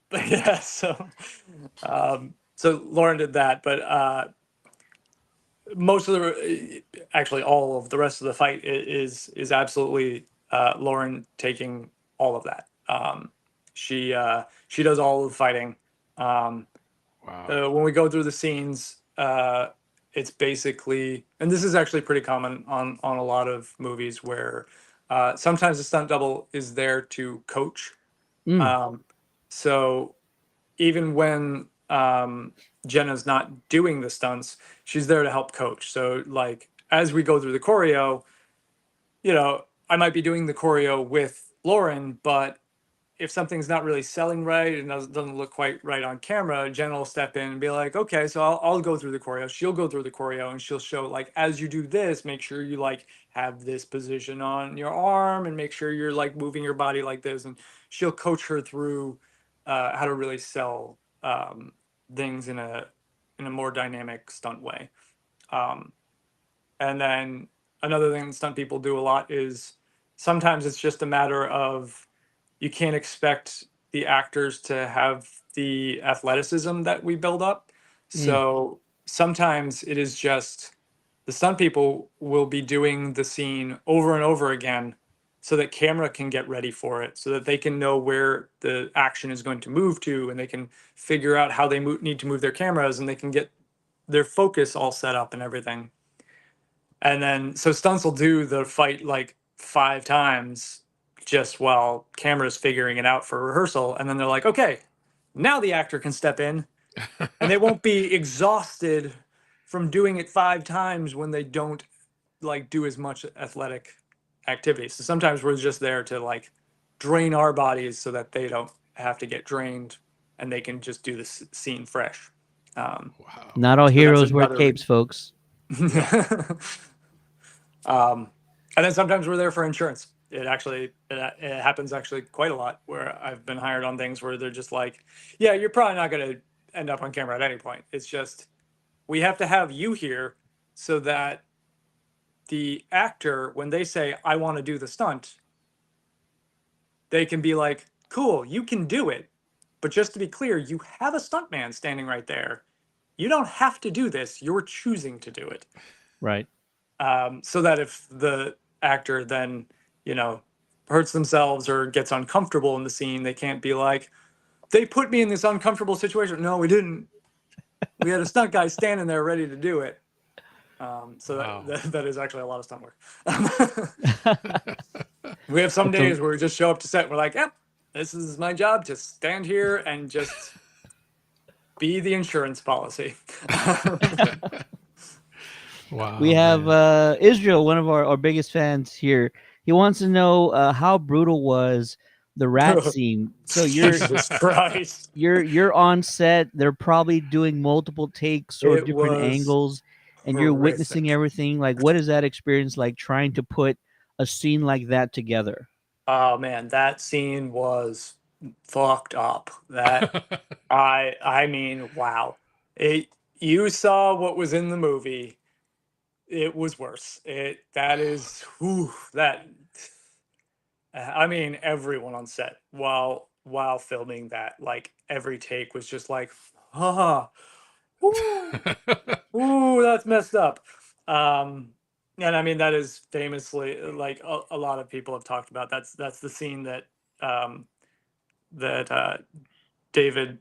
Speaker 3: but yeah, so Lauren did that, but most of actually all of the rest of the fight is absolutely Lauren taking all of that. She does all of the fighting.
Speaker 2: Wow.
Speaker 3: When we go through the scenes, it's basically, and this is actually pretty common on a lot of movies where sometimes the stunt double is there to coach.
Speaker 1: Mm.
Speaker 3: So even when Jenna's not doing the stunts, she's there to help coach. So like as we go through the choreo, I might be doing the choreo with Lauren, but if something's not really selling right and doesn't look quite right on camera, Jenna will step in and be like, okay, so I'll go through the choreo. She'll go through the choreo and she'll show like, as you do this, make sure you like have this position on your arm and make sure you're like moving your body like this. And she'll coach her through how to really sell things in a more dynamic stunt way. And then another thing stunt people do a lot is sometimes it's just a matter of you can't expect the actors to have the athleticism that we build up. So sometimes it is just the stunt people will be doing the scene over and over again so that camera can get ready for it, so that they can know where the action is going to move to, and they can figure out how they need to move their cameras, and they can get their focus all set up and everything. And then so stunts will do the fight like 5 times just while camera's figuring it out for rehearsal. And then they're like, okay, now the actor can step in and they won't be exhausted from doing it 5 times when they don't like do as much athletic activity. So sometimes we're just there to like drain our bodies so that they don't have to get drained and they can just do the scene fresh.
Speaker 2: Wow.
Speaker 1: Not all
Speaker 3: So that's
Speaker 1: heroes wear
Speaker 3: another-
Speaker 1: capes, folks.
Speaker 3: And then sometimes we're there for insurance. It happens actually quite a lot where I've been hired on things where they're just like, yeah, you're probably not going to end up on camera at any point. It's just we have to have you here so that the actor, when they say, I want to do the stunt, they can be like, cool, you can do it. But just to be clear, you have a stuntman standing right there. You don't have to do this. You're choosing to do it.
Speaker 1: Right.
Speaker 3: So that if the actor then, hurts themselves or gets uncomfortable in the scene, they can't be like, they put me in this uncomfortable situation. No, we didn't. We had a stunt guy standing there ready to do it. So
Speaker 2: Wow.
Speaker 3: that is actually a lot of stunt work. We have some days where we just show up to set and we're like, yep, this is my job. Just stand here and just be the insurance policy.
Speaker 2: Wow.
Speaker 1: We have
Speaker 2: man.
Speaker 1: Israel, one of our biggest fans here. He wants to know how brutal was the rat scene. So
Speaker 3: Jesus Christ.
Speaker 1: you're on set. They're probably doing multiple takes or
Speaker 3: It
Speaker 1: different
Speaker 3: was
Speaker 1: angles, and you're witnessing
Speaker 3: horrific.
Speaker 1: everything. Like, what is that experience like trying to put a scene like that together?
Speaker 3: Oh man, that scene was fucked up. I mean, wow. You saw what was in the movie. It was worse. I mean, everyone on set while filming that, like every take was just like, ah, ooh, ooh, that's messed up. And I mean that is famously like a lot of people have talked about. That's the scene that um, David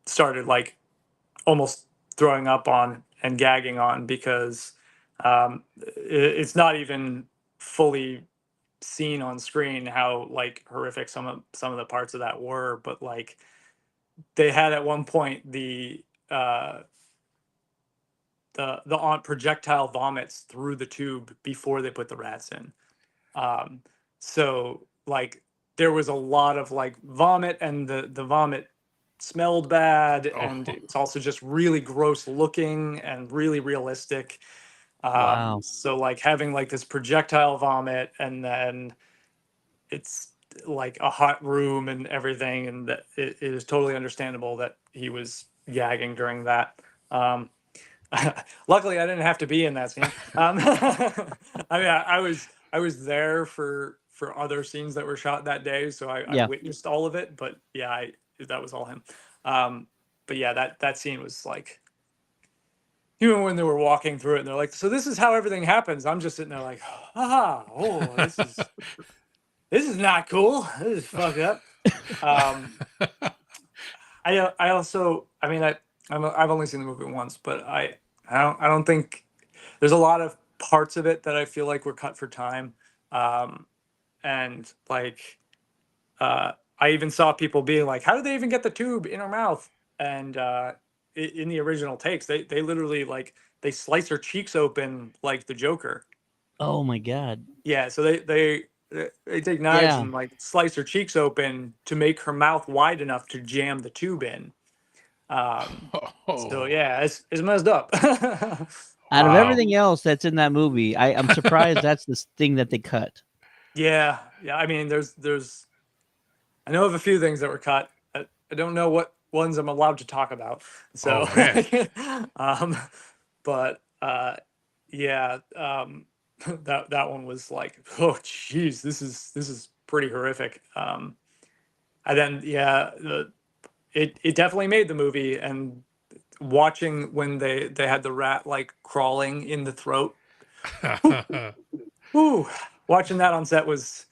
Speaker 3: started like almost throwing up on and gagging on because it's not even fully seen on screen how like horrific some of the parts of that were, but like they had at one point the aunt projectile vomits through the tube before they put the rats in. So like there was a lot of like vomit, and the vomit smelled bad, and
Speaker 2: Oh.
Speaker 3: it's also just really gross looking and really realistic.
Speaker 1: Wow.
Speaker 3: So like having like this projectile vomit, and then it's like a hot room and everything, and that it is totally understandable that he was gagging during that. Um, luckily, I didn't have to be in that scene. I mean, I was there for other scenes that were shot that day, so I
Speaker 1: Yeah.
Speaker 3: witnessed all of it. But yeah, that was all him. But yeah, that scene was like, even when they were walking through it, and they're like, "So this is how everything happens." I'm just sitting there like, "Ah, oh, this is not cool. This is fucked up." Um, I also, I mean, I've only seen the movie once, but I don't think there's a lot of parts of it that I feel like were cut for time. Um, and like, I even saw people being like, "How did they even get the tube in her mouth?" And in the original takes, they literally like they slice her cheeks open like the Joker.
Speaker 1: Oh my god.
Speaker 3: Yeah, so they take knives
Speaker 1: Yeah.
Speaker 3: and like slice her cheeks open to make her mouth wide enough to jam the tube in. So
Speaker 2: Oh,
Speaker 3: yeah, it's messed up.
Speaker 1: Out of
Speaker 2: wow.
Speaker 1: everything else that's in that movie, I'm surprised that's the thing that they cut.
Speaker 3: Yeah, yeah. I mean, there's I know of a few things that were cut. I don't know what ones I'm allowed to talk about. So,
Speaker 2: Oh man.
Speaker 3: um, but yeah, that one was like, oh, geez, this is pretty horrific. And then yeah, it definitely made the movie. And watching when they had the rat like crawling in the throat, whew, watching that on set was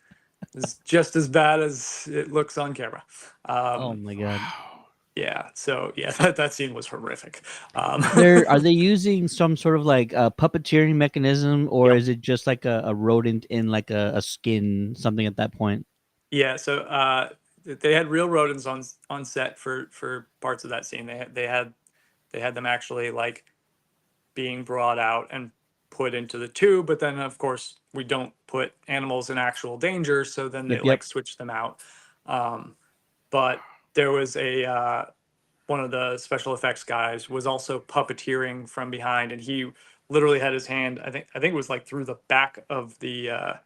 Speaker 3: just as bad as it looks on camera.
Speaker 1: Oh my god.
Speaker 2: Wow.
Speaker 3: Yeah, so yeah, that scene was horrific.
Speaker 1: Are they using some sort of like a puppeteering mechanism, or
Speaker 3: Yep.
Speaker 1: is it just like a rodent in like a skin, something at that point?
Speaker 3: Yeah, so they had real rodents on set for parts of that scene. They had them actually like being brought out and put into the tube, but then of course we don't put animals in actual danger, so then they
Speaker 1: Yep, yep.
Speaker 3: like switch them out. Um, but there was a one of the special effects guys was also puppeteering from behind, and he literally had his hand, I think it was like through the back of the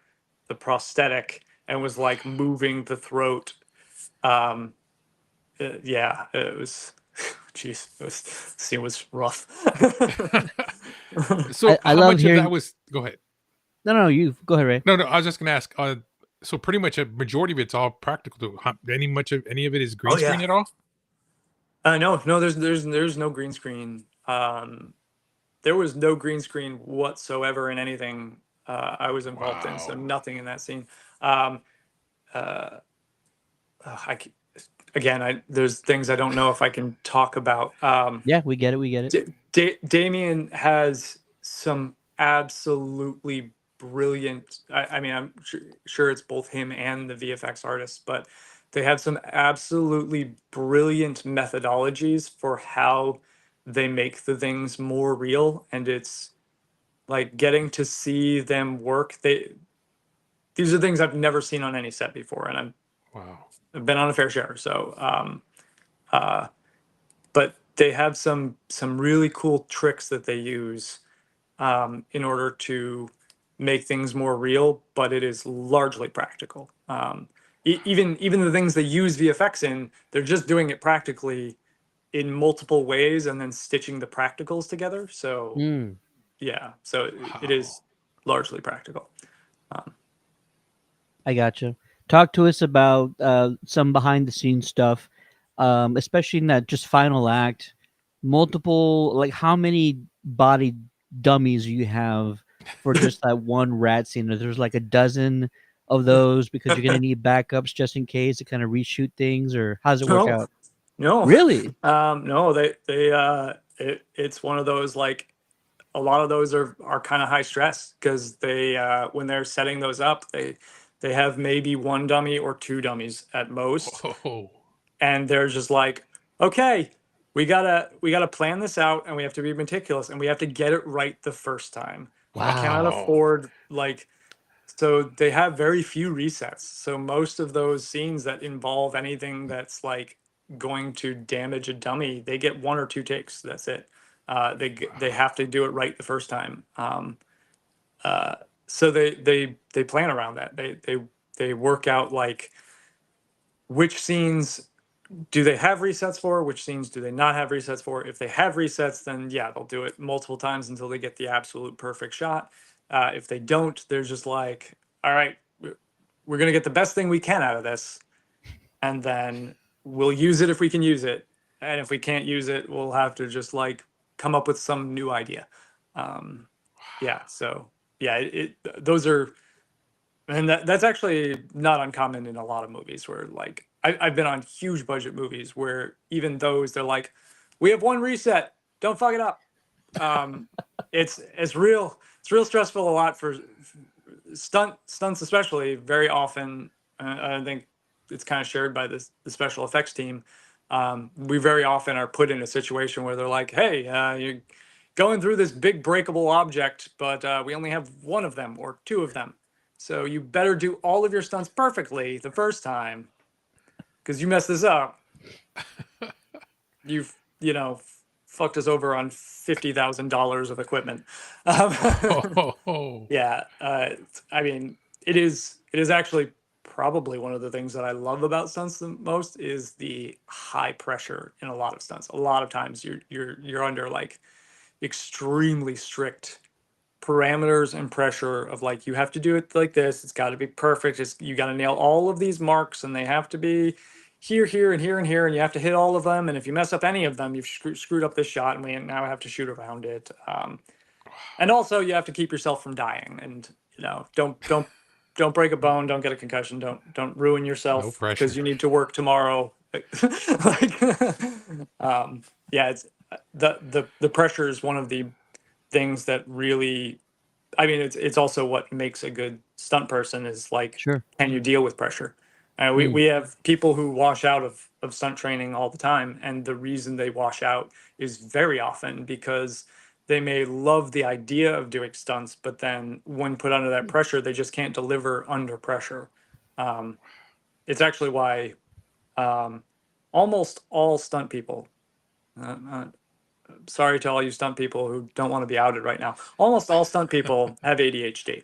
Speaker 3: prosthetic, and was like moving the throat. um yeah, it was jeez, it was, the scene was rough.
Speaker 2: So
Speaker 1: I
Speaker 2: how
Speaker 1: love
Speaker 2: much of that
Speaker 1: hearing.
Speaker 2: was go ahead.
Speaker 1: No, no, you go ahead, Ray.
Speaker 2: No, no, I was just gonna ask, so pretty much a majority of it's all practical too. Any of it is green
Speaker 3: Oh
Speaker 2: screen
Speaker 3: yeah.
Speaker 2: at all?
Speaker 3: No, there's no green screen. There was no green screen whatsoever in anything I was involved in, so
Speaker 2: Wow.
Speaker 3: nothing in that scene. Um, uh, I c- Again, there's things I don't know if I can talk about.
Speaker 1: Yeah, we get it. We get it.
Speaker 3: Damien has some absolutely brilliant. I mean, I'm sure it's both him and the VFX artists, but they have some absolutely brilliant methodologies for how they make the things more real, and it's like getting to see them work. These are things I've never seen on any set before, and
Speaker 2: Wow.
Speaker 3: I've been on a fair share. So, uh, but they have some really cool tricks that they use in order to make things more real, but it is largely practical. Even the things they use VFX in, they're just doing it practically in multiple ways and then stitching the practicals together. So
Speaker 1: Mm,
Speaker 3: yeah, so it
Speaker 2: Wow.
Speaker 3: is largely practical.
Speaker 1: I gotcha. Talk to us about some behind the scenes stuff, especially in that just final act. Multiple, like how many body dummies you have for just that one rat scene? There's like a dozen of those because you're gonna need backups just in case to kind of reshoot things, or how does it work
Speaker 3: No,
Speaker 1: out?
Speaker 3: no,
Speaker 1: Really?
Speaker 3: no. It's one of those like a lot of those are kind of high stress because they when they're setting those up, they have maybe one dummy or two dummies at most,
Speaker 2: Oh.
Speaker 3: and they're just like, okay, we gotta plan this out, and we have to be meticulous, and we have to get it right the first time. We cannot
Speaker 1: Wow.
Speaker 2: Oh.
Speaker 3: afford like, so they have very few resets. So most of those scenes that involve anything that's like going to damage a dummy, they get one or two takes. That's it. They
Speaker 2: Wow.
Speaker 3: have to do it right the first time. Uh, so they plan around that. They work out like which scenes do they have resets for? Which scenes do they not have resets for? If they have resets, then yeah, they'll do it multiple times until they get the absolute perfect shot. If they don't, they're just like, all right, we're going to get the best thing we can out of this. And then we'll use it if we can use it. And if we can't use it, we'll have to just like come up with some new idea. Yeah. So yeah, those are, and that's actually not uncommon in a lot of movies where like I've been on huge budget movies where even those they're like, we have one reset, don't fuck it up. It's real stressful a lot for stunts especially. Very often, I think it's kind of shared by the special effects team. We very often are put in a situation where they're like, hey, you're going through this big breakable object, but we only have one of them or two of them. So you better do all of your stunts perfectly the first time, because you mess this up, you've fucked us over on $50,000 of equipment.
Speaker 2: Oh,
Speaker 3: Yeah, I mean, it is actually probably one of the things that I love about stunts the most is the high pressure in a lot of stunts. A lot of times you're under like extremely strict parameters and pressure of like you have to do it like this. It's got to be perfect. You got to nail all of these marks, and they have to be here, here, and here, and here, and you have to hit all of them. And if you mess up any of them, you've screwed up this shot, and we now have to shoot around it. And also, you have to keep yourself from dying, and don't break a bone, don't get a concussion, don't ruin
Speaker 2: no
Speaker 3: yourself
Speaker 2: pressure.
Speaker 3: because you need to work tomorrow. Like, yeah, it's the pressure is one of the things that really, I mean, it's also what makes a good stunt person is like,
Speaker 1: Sure.
Speaker 3: can you deal with pressure? We have people who wash out of stunt training all the time, and the reason they wash out is very often because they may love the idea of doing stunts, but then when put under that pressure, they just can't deliver under pressure. It's actually why almost all stunt people, uh, sorry to all you stunt people who don't want to be outed right now. Almost all stunt people have ADHD. It is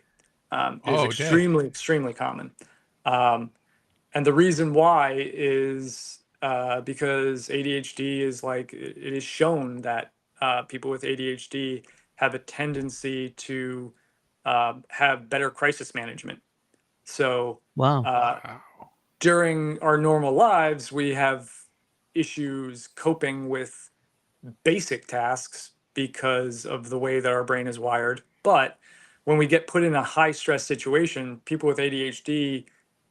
Speaker 2: Oh, dang.
Speaker 3: extremely common. Um, and the reason why is because ADHD is like, it is shown that people with ADHD have a tendency to have better crisis management. So
Speaker 1: Wow.
Speaker 2: Wow.
Speaker 3: during our normal lives, we have issues coping with basic tasks because of the way that our brain is wired. But when we get put in a high stress situation, people with ADHD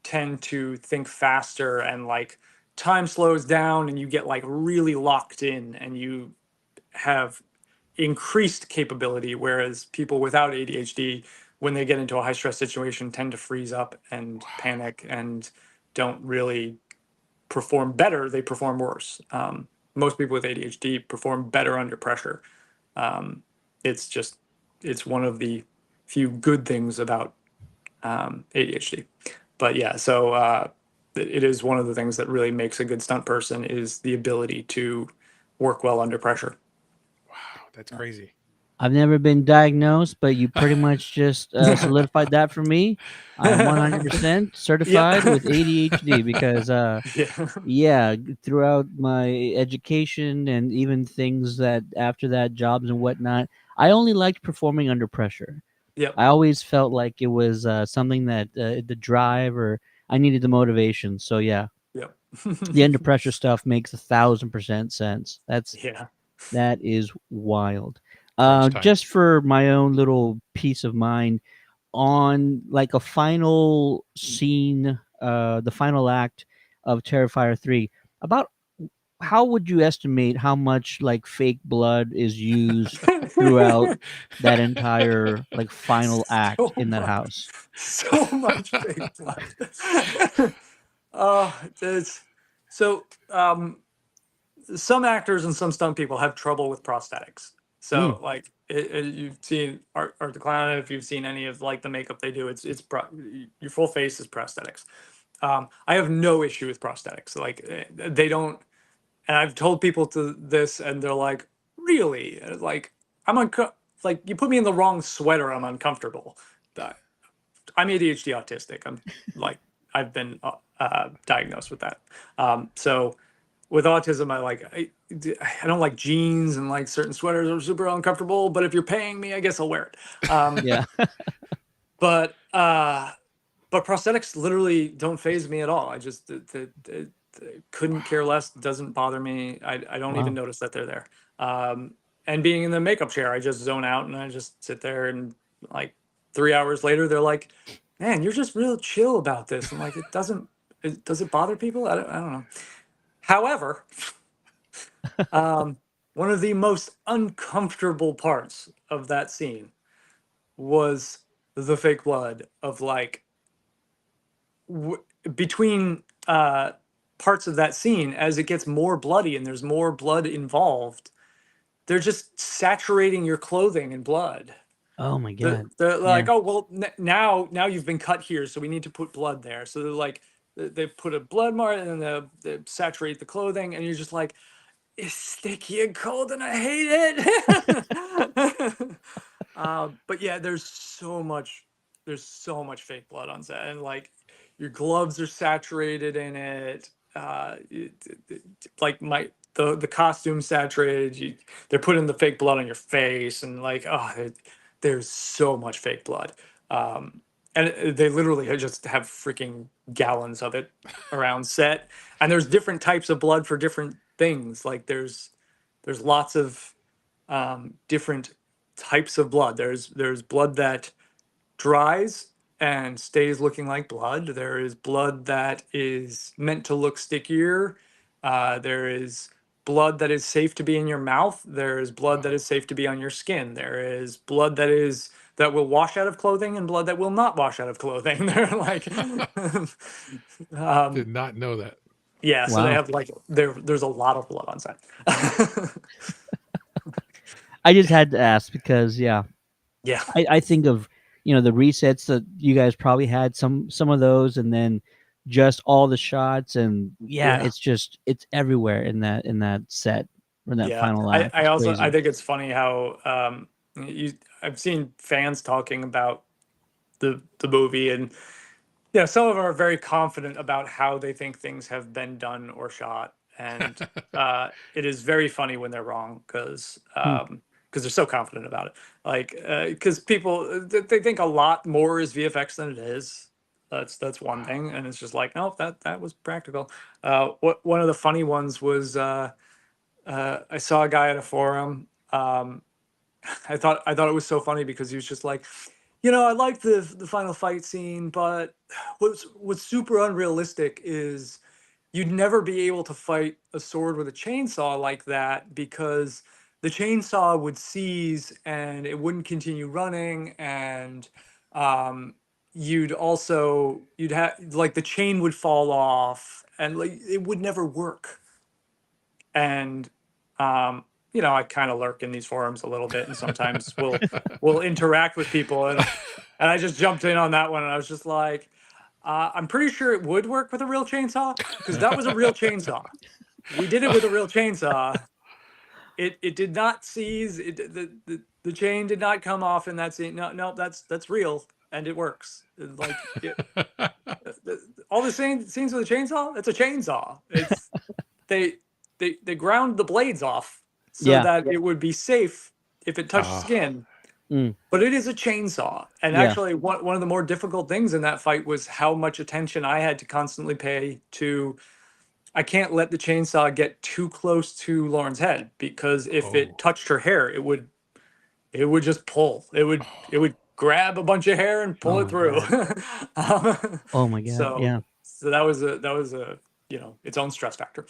Speaker 3: tend to think faster, and like time slows down and you get like really locked in and you have increased capability. Whereas people without ADHD, when they get into a high stress situation, tend to freeze up and panic and don't really perform better, they perform worse. Most people with ADHD perform better under pressure. It's just, it's one of the few good things about ADHD. But yeah, so it is one of the things that really makes a good stunt person is the ability to work well under pressure.
Speaker 2: Wow, that's crazy.
Speaker 1: I've never been diagnosed, but you pretty much just solidified that for me. I am 100% certified with ADHD because,
Speaker 3: Yeah.
Speaker 1: yeah, throughout my education and even things that after that, jobs and whatnot, I only liked performing under pressure.
Speaker 3: Yep.
Speaker 1: I always felt like it was something that the drive or I needed the motivation. So, yeah,
Speaker 3: Yep.
Speaker 1: the under pressure stuff makes 1,000% sense.
Speaker 3: Yeah.
Speaker 1: That is wild.
Speaker 2: Crunch time.
Speaker 1: Just for my own little peace of mind, on like a final scene, the final act of Terrifier 3, about how would you estimate how much like fake blood is used throughout that entire like final act
Speaker 3: So
Speaker 1: in that
Speaker 3: much,
Speaker 1: house?
Speaker 3: so much fake blood. It's so some actors and some stunt people have trouble with prosthetics. So like you've seen Art the Clown, if you've seen any of like the makeup they do, your full face is prosthetics. I have no issue with prosthetics. Like they don't, and I've told people to this, and they're like, really? Like like you put me in the wrong sweater, I'm uncomfortable. Uh, I'm ADHD autistic. I'm like I've been diagnosed with that. So with autism, I don't like jeans, and like certain sweaters are super uncomfortable. But if you're paying me, I guess I'll wear it.
Speaker 1: Yeah.
Speaker 3: But prosthetics literally don't phase me at all. I just couldn't care less. Doesn't bother me. I don't even
Speaker 1: Wow.
Speaker 3: notice that they're there. And being in the makeup chair, I just zone out and I just sit there, and like 3 hours later, they're like, "Man, you're just real chill about this." I'm like, does it bother people? I don't know. However, one of the most uncomfortable parts of that scene was the fake blood of like between parts of that scene. As it gets more bloody and there's more blood involved, they're just saturating your clothing in blood.
Speaker 1: Oh my God.
Speaker 3: They're
Speaker 1: Yeah.
Speaker 3: like, "Oh well, now you've been cut here, so we need to put blood there." So they're like, they put a blood mark, and then they saturate the clothing, and you're just like, "It's sticky and cold, and I hate it." But yeah, there's so much fake blood on set, and like your gloves are saturated in it. Like the costume saturated. They're putting the fake blood on your face, and like, there's so much fake blood. And they literally just have freaking gallons of it around set. And there's different types of blood for different things. Like there's lots of different types of blood. There's blood that dries and stays looking like blood. There is blood that is meant to look stickier. There is blood that is safe to be in your mouth. There is blood that is safe to be on your skin. There is blood that will wash out of clothing, and blood that will not wash out of clothing. They're like,
Speaker 2: Did not know that.
Speaker 3: yeah. So they
Speaker 1: Wow.
Speaker 3: have like there's a lot of blood on set.
Speaker 1: I just had to ask because yeah,
Speaker 3: Yeah.
Speaker 1: I think of the resets that you guys probably had some of those, and then just all the shots, and yeah,
Speaker 3: Yeah.
Speaker 1: it's everywhere in that set or that
Speaker 3: Yeah,
Speaker 1: final
Speaker 3: I,
Speaker 1: act.
Speaker 3: I
Speaker 1: It's
Speaker 3: also I
Speaker 1: crazy.
Speaker 3: think it's funny how I've seen fans talking about the movie, and yeah, some of them are very confident about how they think things have been done or shot, and it is very funny when they're wrong, because
Speaker 1: Hmm.
Speaker 3: they're so confident about it. Like because people they think a lot more is VFX than it is. That's one thing, and it's just like, no, that was practical. One of the funny ones was. I saw a guy at a forum. I thought it was so funny because he was just like, I like the final fight scene, but what's super unrealistic is you'd never be able to fight a sword with a chainsaw like that, because the chainsaw would seize and it wouldn't continue running, and um, you'd have like the chain would fall off, and like it would never work. And I kind of lurk in these forums a little bit, and sometimes we'll interact with people, and I just jumped in on that one, and I was just like, I'm pretty sure it would work with a real chainsaw, because that was a real chainsaw. We did it with a real chainsaw. It did not seize. The chain did not come off in that scene. No, that's real, and it works. All the scenes with a chainsaw. It's a chainsaw. It's they they ground the blades off so
Speaker 1: Yeah.
Speaker 3: that it would be safe if it touched
Speaker 2: Ah,
Speaker 3: skin.
Speaker 1: Mm.
Speaker 3: But it is a chainsaw. And
Speaker 1: Yeah.
Speaker 3: actually, one of the more difficult things in that fight was how much attention I had to constantly pay to. I can't let the chainsaw get too close to Lauren's head, because if it
Speaker 2: oh,
Speaker 3: touched her hair, it would just pull. It would grab a bunch of hair and pull
Speaker 1: Oh
Speaker 3: it
Speaker 1: my
Speaker 3: through.
Speaker 1: God. Oh my God.
Speaker 3: so
Speaker 1: Yeah.
Speaker 3: so that was a its own stress factor,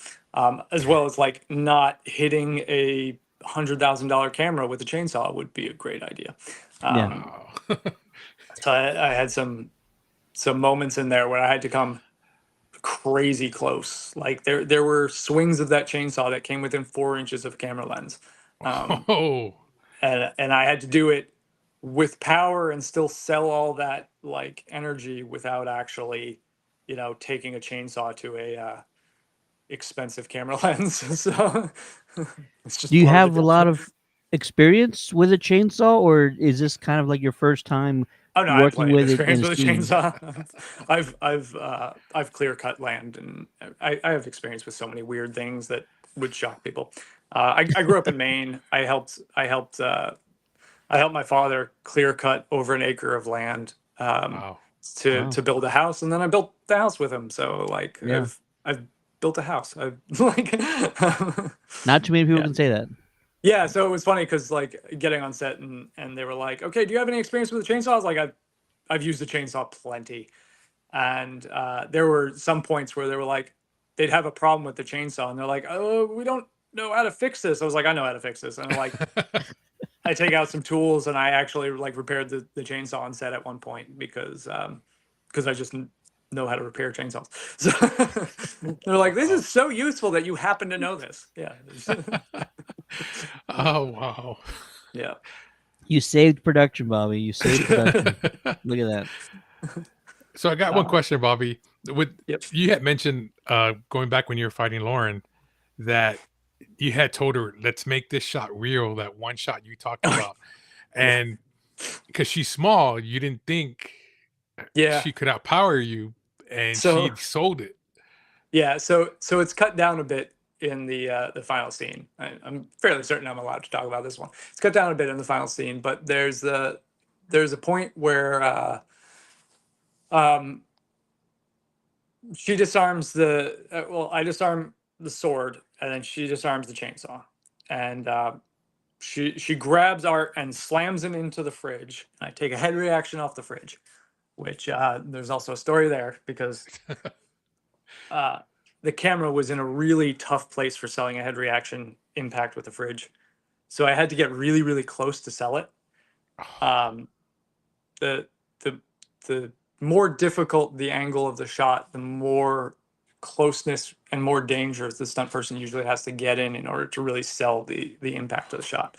Speaker 3: as well as like not hitting a $100,000 camera with a chainsaw would be a great idea.
Speaker 1: Yeah.
Speaker 3: Um,
Speaker 2: wow.
Speaker 3: so I had some moments in there where I had to come crazy close. Like there were swings of that chainsaw that came within 4 inches of camera lens, um,
Speaker 2: Oh,
Speaker 3: and I had to do it with power and still sell all that like energy without actually, taking a chainsaw to a expensive camera lens. So it's
Speaker 1: Do
Speaker 3: just
Speaker 1: you
Speaker 3: part of the
Speaker 1: have a lot
Speaker 3: job.
Speaker 1: of experience with a chainsaw, or is this kind of like your first time
Speaker 3: Oh no, I have
Speaker 1: working
Speaker 3: plenty of
Speaker 1: with it in
Speaker 3: experience
Speaker 1: a
Speaker 3: with a
Speaker 1: scene.
Speaker 3: chainsaw. I've clear cut land, and I have experience with so many weird things that would shock people. I grew up in Maine. I helped my father clear cut over an acre of land
Speaker 2: Wow.
Speaker 1: Wow.
Speaker 3: to build a house, and then I built the house with him. So like
Speaker 1: Yeah.
Speaker 3: I've built a house. I've like
Speaker 1: Not too many people
Speaker 3: yeah.
Speaker 1: can say that.
Speaker 3: Yeah, so it was funny because like getting on set and they were like, "Okay, do you have any experience with a chainsaw?" I was like, I've used a chainsaw plenty, and there were some points where they were like, they'd have a problem with the chainsaw, and they're like, "Oh, we don't know how to fix this." I was like, "I know how to fix this," and like I take out some tools and I actually like repaired the chainsaw on set at one point because I just know how to repair chainsaws. So they're like, "This
Speaker 2: Wow.
Speaker 3: is so useful that you happen to know this." Yeah.
Speaker 2: Oh wow.
Speaker 3: Yeah.
Speaker 1: You saved production, Bobby. You saved production. Look at that.
Speaker 2: So I got one question, Bobby. With
Speaker 3: Yep.
Speaker 2: you had mentioned going back when you were fighting Lauren that you had told her, "Let's make this shot real." That one shot you talked about,
Speaker 3: Yeah.
Speaker 2: and because she's small, you didn't think
Speaker 3: Yeah.
Speaker 2: she could outpower you, and
Speaker 3: So
Speaker 2: she sold it.
Speaker 3: yeah, so it's cut down a bit in the final scene. I'm fairly certain I'm allowed to talk about this one. It's cut down a bit in the final scene, but there's a point where um she disarms the well, I disarm the sword, and then she disarms the chainsaw, and she grabs Art and slams him into the fridge. I take a head reaction off the fridge, which there's also a story there because uh, the camera was in a really tough place for selling a head reaction impact with the fridge, so I had to get really really close to sell it. Um, the the the more difficult the angle of the shot, the more closeness and more dangers the stunt person usually has to get in order to really sell the impact of the shot.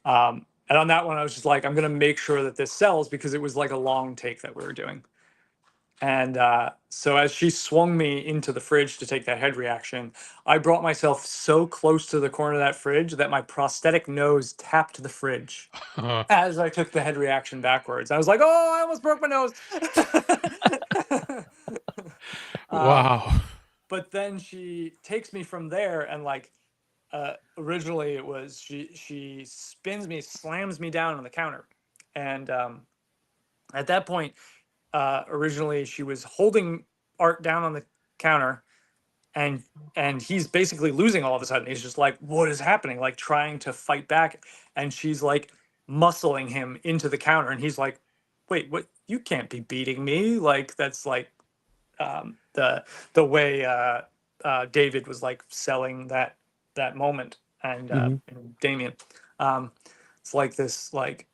Speaker 3: And on that one, I was just like, I'm gonna make sure that this sells because it was like a long take that we were doing. And so as she swung me into the fridge to take that head reaction, I brought myself so close to the corner of that fridge that my prosthetic nose tapped the fridge as I took the head reaction backwards. I was like, "Oh, I almost broke my nose." um,
Speaker 2: Wow.
Speaker 3: but then she takes me from there, and like originally it was she spins me, slams me down on the counter, and at that point, originally she was holding Art down on the counter, and he's basically losing all of a sudden. He's just like, "What is happening?" Like trying to fight back, and she's like muscling him into the counter, and he's like, "Wait, what? You can't be beating me!" Like that's like the way David was like selling that moment,
Speaker 1: Hmm.
Speaker 3: and Damien. Um, it's like this like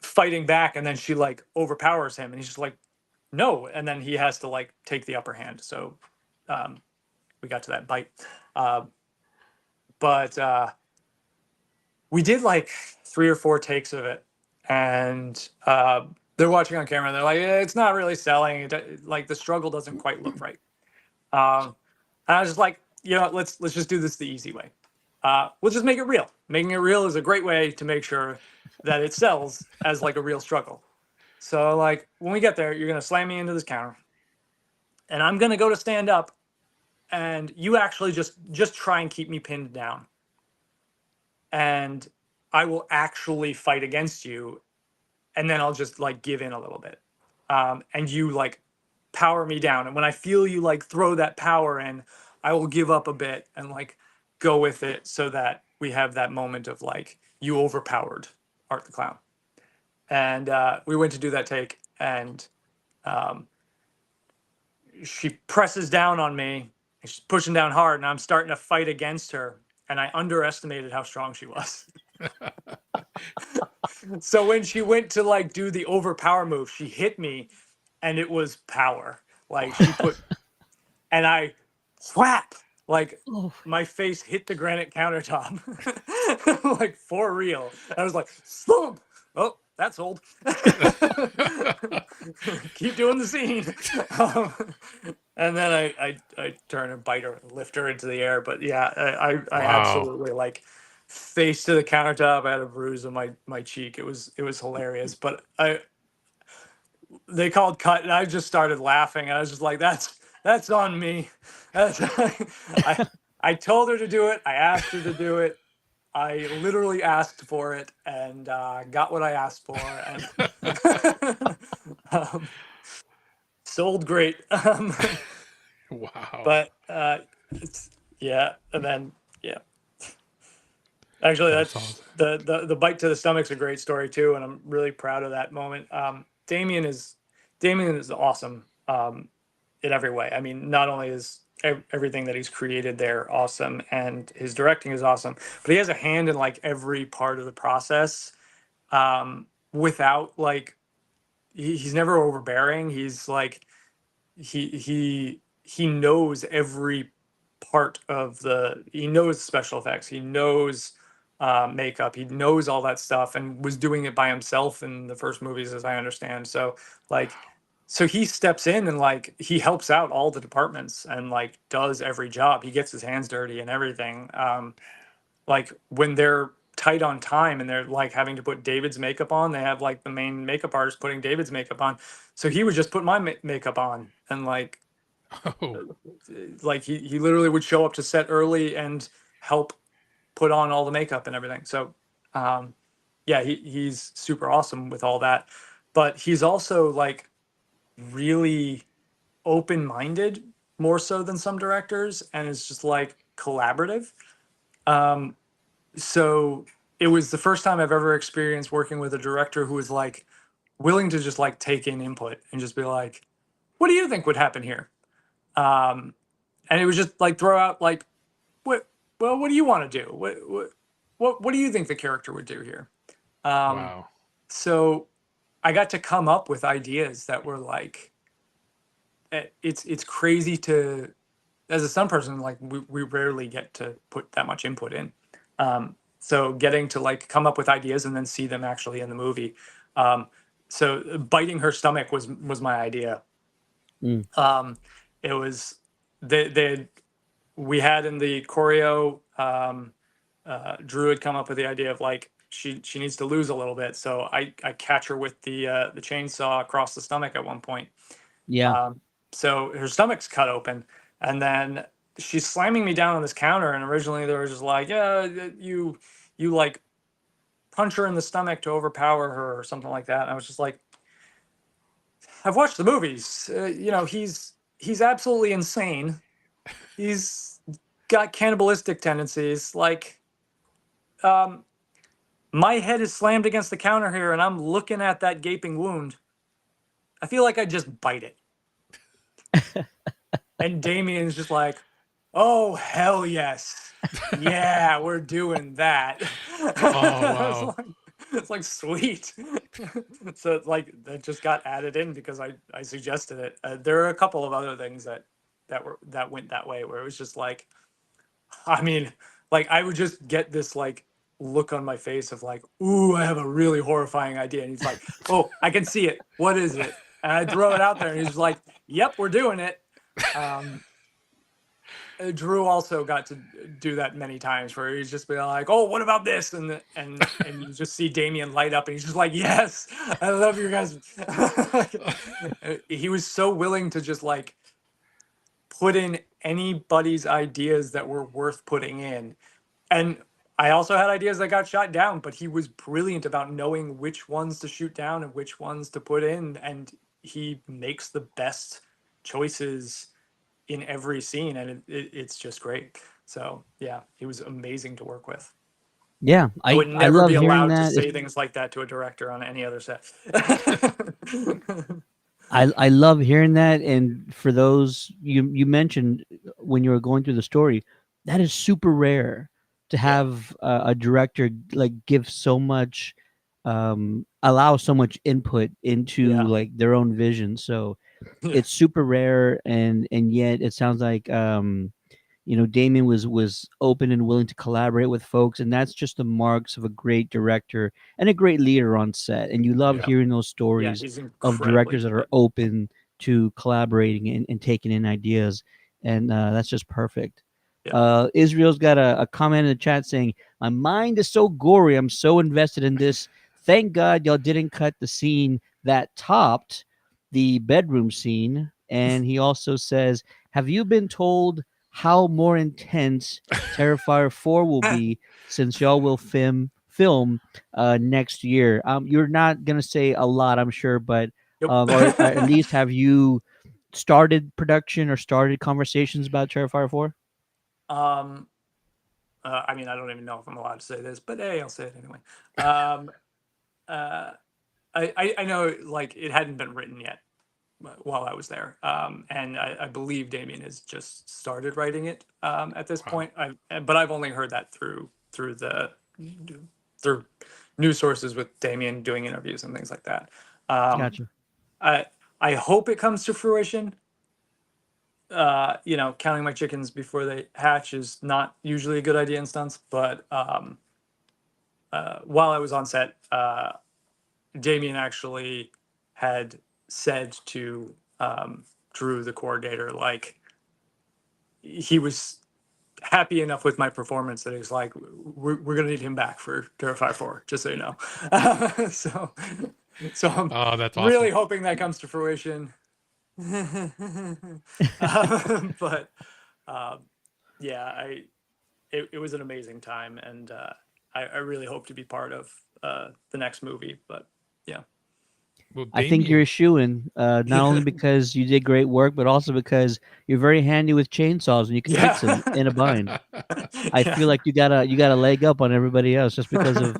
Speaker 3: fighting back, and then she like overpowers him, and he's just like, "No," and then he has to like take the upper hand. So um, we got to that bite. Uh, but we did like 3 or 4 takes of it, and they're watching on camera and they're like, it's not really selling. Like the struggle doesn't quite look right. And I was just like, let's just do this the easy way. We'll just make it real. Making it real is a great way to make sure that it sells as like a real struggle. So like when we get there, you're gonna slam me into this counter, and I'm gonna go to stand up, and you actually just try and keep me pinned down, and I will actually fight against you, and then I'll just like give in a little bit, and you like power me down, and when I feel you like throw that power in, I will give up a bit and like go with it so that we have that moment of like you overpowered Art the Clown. And we went to do that take, and um, she presses down on me, and she's pushing down hard, and I'm starting to fight against her, and I underestimated how strong she was. So when she went to like do the overpower move, she hit me, and it was power. Like she put, and I whap, like
Speaker 1: Oh,
Speaker 3: my face hit the granite countertop, like for real. I was like, thump. Oh, that's old. Keep doing the scene. And then I turn and bite her and lift her into the air. But yeah, I
Speaker 2: Wow.
Speaker 3: absolutely like face to the countertop. I had a bruise on my cheek. It was hilarious. But they called cut, and I just started laughing. I was just like, that's on me. That's, I told her to do it. I asked her to do it. I literally asked for it and got what I asked for, and sold great.
Speaker 2: Wow.
Speaker 3: But it's, yeah, and then yeah. Actually,
Speaker 2: That's
Speaker 3: that's
Speaker 2: awesome.
Speaker 3: the bite to the stomach's a great story too, and I'm really proud of that moment. Damien is awesome in every way. I mean, not only is everything that he's created there awesome, and his directing is awesome, but he has a hand in like every part of the process. Without like, he's never overbearing. He's like he knows every part of the he knows special effects, he knows makeup, he knows all that stuff, and was doing it by himself in the first movies, as I understand. So like, so he steps in and like he helps out all the departments and like does every job. He gets his hands dirty and everything. Like when they're tight on time and they're like having to put David's makeup on, they have like the main makeup artist putting David's makeup on, so he would just put my makeup on, and
Speaker 2: Oh,
Speaker 3: like he literally would show up to set early and help put on all the makeup and everything. So yeah, he's super awesome with all that, but he's also like really open-minded, more so than some directors, and is just like collaborative. So it was the first time I've ever experienced working with a director who was like willing to just like take in input and just be like, what do you think would happen here? um and it was just like throw out like, what well, what do you want to do? What do you think the character would do here? um
Speaker 2: wow.
Speaker 3: so I got to come up with ideas that were like, it's crazy to, as a stunt person, like we rarely get to put that much input in. So getting to like come up with ideas and then see them actually in the movie. um so biting her stomach was my idea.
Speaker 1: Mm.
Speaker 3: It was, they we had in the choreo, Drew had come up with the idea of like she needs to lose a little bit, so I catch her with the chainsaw across the stomach at one point.
Speaker 1: Yeah.
Speaker 3: So her stomach's cut open, and then she's slamming me down on this counter. And originally they were just like, yeah, you like punch her in the stomach to overpower her or something like that. And I was just like, I've watched the movies. He's absolutely insane. He's got cannibalistic tendencies. Like, my head is slammed against the counter here, and I'm looking at that gaping wound. I feel like I just bite it. And Damien's just like, oh, hell yes. Yeah, we're doing that.
Speaker 2: Oh, wow.
Speaker 3: It's like, sweet. So it's like that just got added in because I suggested it. There are a couple of other things that went that way, where it was just like, I mean, like I would just get this like look on my face of like, ooh, I have a really horrifying idea. And he's like, oh, I can see it. What is it? And I throw it out there, and he's like, yep, we're doing it. Drew also got to do that many times, where he's just be like, oh, what about this? And you just see Damien light up, and he's just like, yes, I love you guys. He was so willing to just like put in anybody's ideas that were worth putting in. And I also had ideas that got shot down, but he was brilliant about knowing which ones to shoot down and which ones to put in. And he makes the best choices in every scene, and it's just great. So yeah, he was amazing to work with.
Speaker 1: Yeah.
Speaker 3: I would
Speaker 1: I
Speaker 3: never
Speaker 1: love
Speaker 3: be
Speaker 1: hearing
Speaker 3: allowed to
Speaker 1: that.
Speaker 3: say things like that to a director on any other set.
Speaker 1: I love hearing that. And for those you mentioned when you were going through the story, that is super rare to
Speaker 3: Yeah.
Speaker 1: have a director like give so much, allow so much input into
Speaker 3: Yeah.
Speaker 1: like their own vision. So
Speaker 3: Yeah.
Speaker 1: it's super rare, and yet it sounds like Damien was open and willing to collaborate with folks, and that's just the marks of a great director and a great leader on set. And you love
Speaker 2: Yeah.
Speaker 1: hearing those
Speaker 3: Yeah,
Speaker 1: stories
Speaker 3: he's
Speaker 1: of
Speaker 3: incredibly
Speaker 1: directors that are
Speaker 3: good.
Speaker 1: open to collaborating and taking in ideas, and that's just perfect.
Speaker 3: Yeah.
Speaker 1: Israel's got a comment in the chat saying, "My mind is so gory. I'm so invested in this. Thank God y'all didn't cut the scene that topped the bedroom scene, and he also says, "Have you been told how more intense Terrifier 4 will be since y'all will film next year?" You're not gonna say a lot, I'm sure, but
Speaker 3: Yep.
Speaker 1: or at least have you started production or started conversations about Terrifier 4?
Speaker 3: um, I mean, I don't even know if I'm allowed to say this, but hey, I'll say it anyway. Um, uh, I know like it hadn't been written yet while I was there, and I believe Damien has just started writing it at this
Speaker 2: Wow.
Speaker 3: point. But I've only heard that through news sources with Damien doing interviews and things like that. Um,
Speaker 1: Gotcha.
Speaker 3: I I hope it comes to fruition. You know, counting my chickens before they hatch is not usually a good idea in stunts, but while I was on set, Damien actually had said to Drew, the coordinator, like he was happy enough with my performance that he's like, we're gonna need him back for Terrifier 4, just so you know. so, so I'm
Speaker 2: Oh, that's
Speaker 3: really
Speaker 2: awesome.
Speaker 3: hoping that comes to fruition. But um, yeah, it was an amazing time, and I really hope to be part of the next movie. But yeah.
Speaker 2: Well,
Speaker 1: I think you're a
Speaker 2: Damien,
Speaker 1: shoo-in, not only because you did great work, but also because you're very handy with chainsaws and you can fix them
Speaker 3: Yeah.
Speaker 1: in a bind. I feel
Speaker 3: Yeah.
Speaker 1: like you got a leg up on everybody else just because of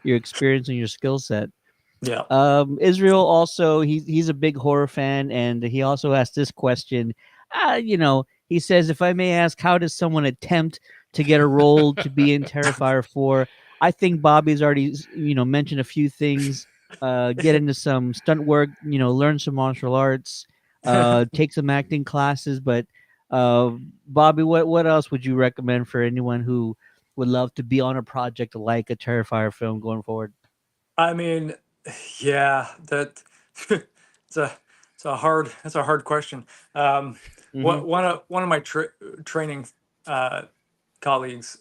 Speaker 1: your experience and your skill set.
Speaker 3: Yeah.
Speaker 1: Israel also he's a big horror fan, and he also asked this question. He says, "If I may ask, how does someone attempt to get a role to be in Terrifier 4?" I think Bobby's already mentioned a few things. Get into some stunt work, learn some martial arts, take some acting classes. But uh, Bobby, what else would you recommend for anyone who would love to be on a project like a Terrifier film going forward?
Speaker 3: I mean, yeah, that it's a it's a hard question.
Speaker 1: Hmm.
Speaker 3: One of my training uh, colleagues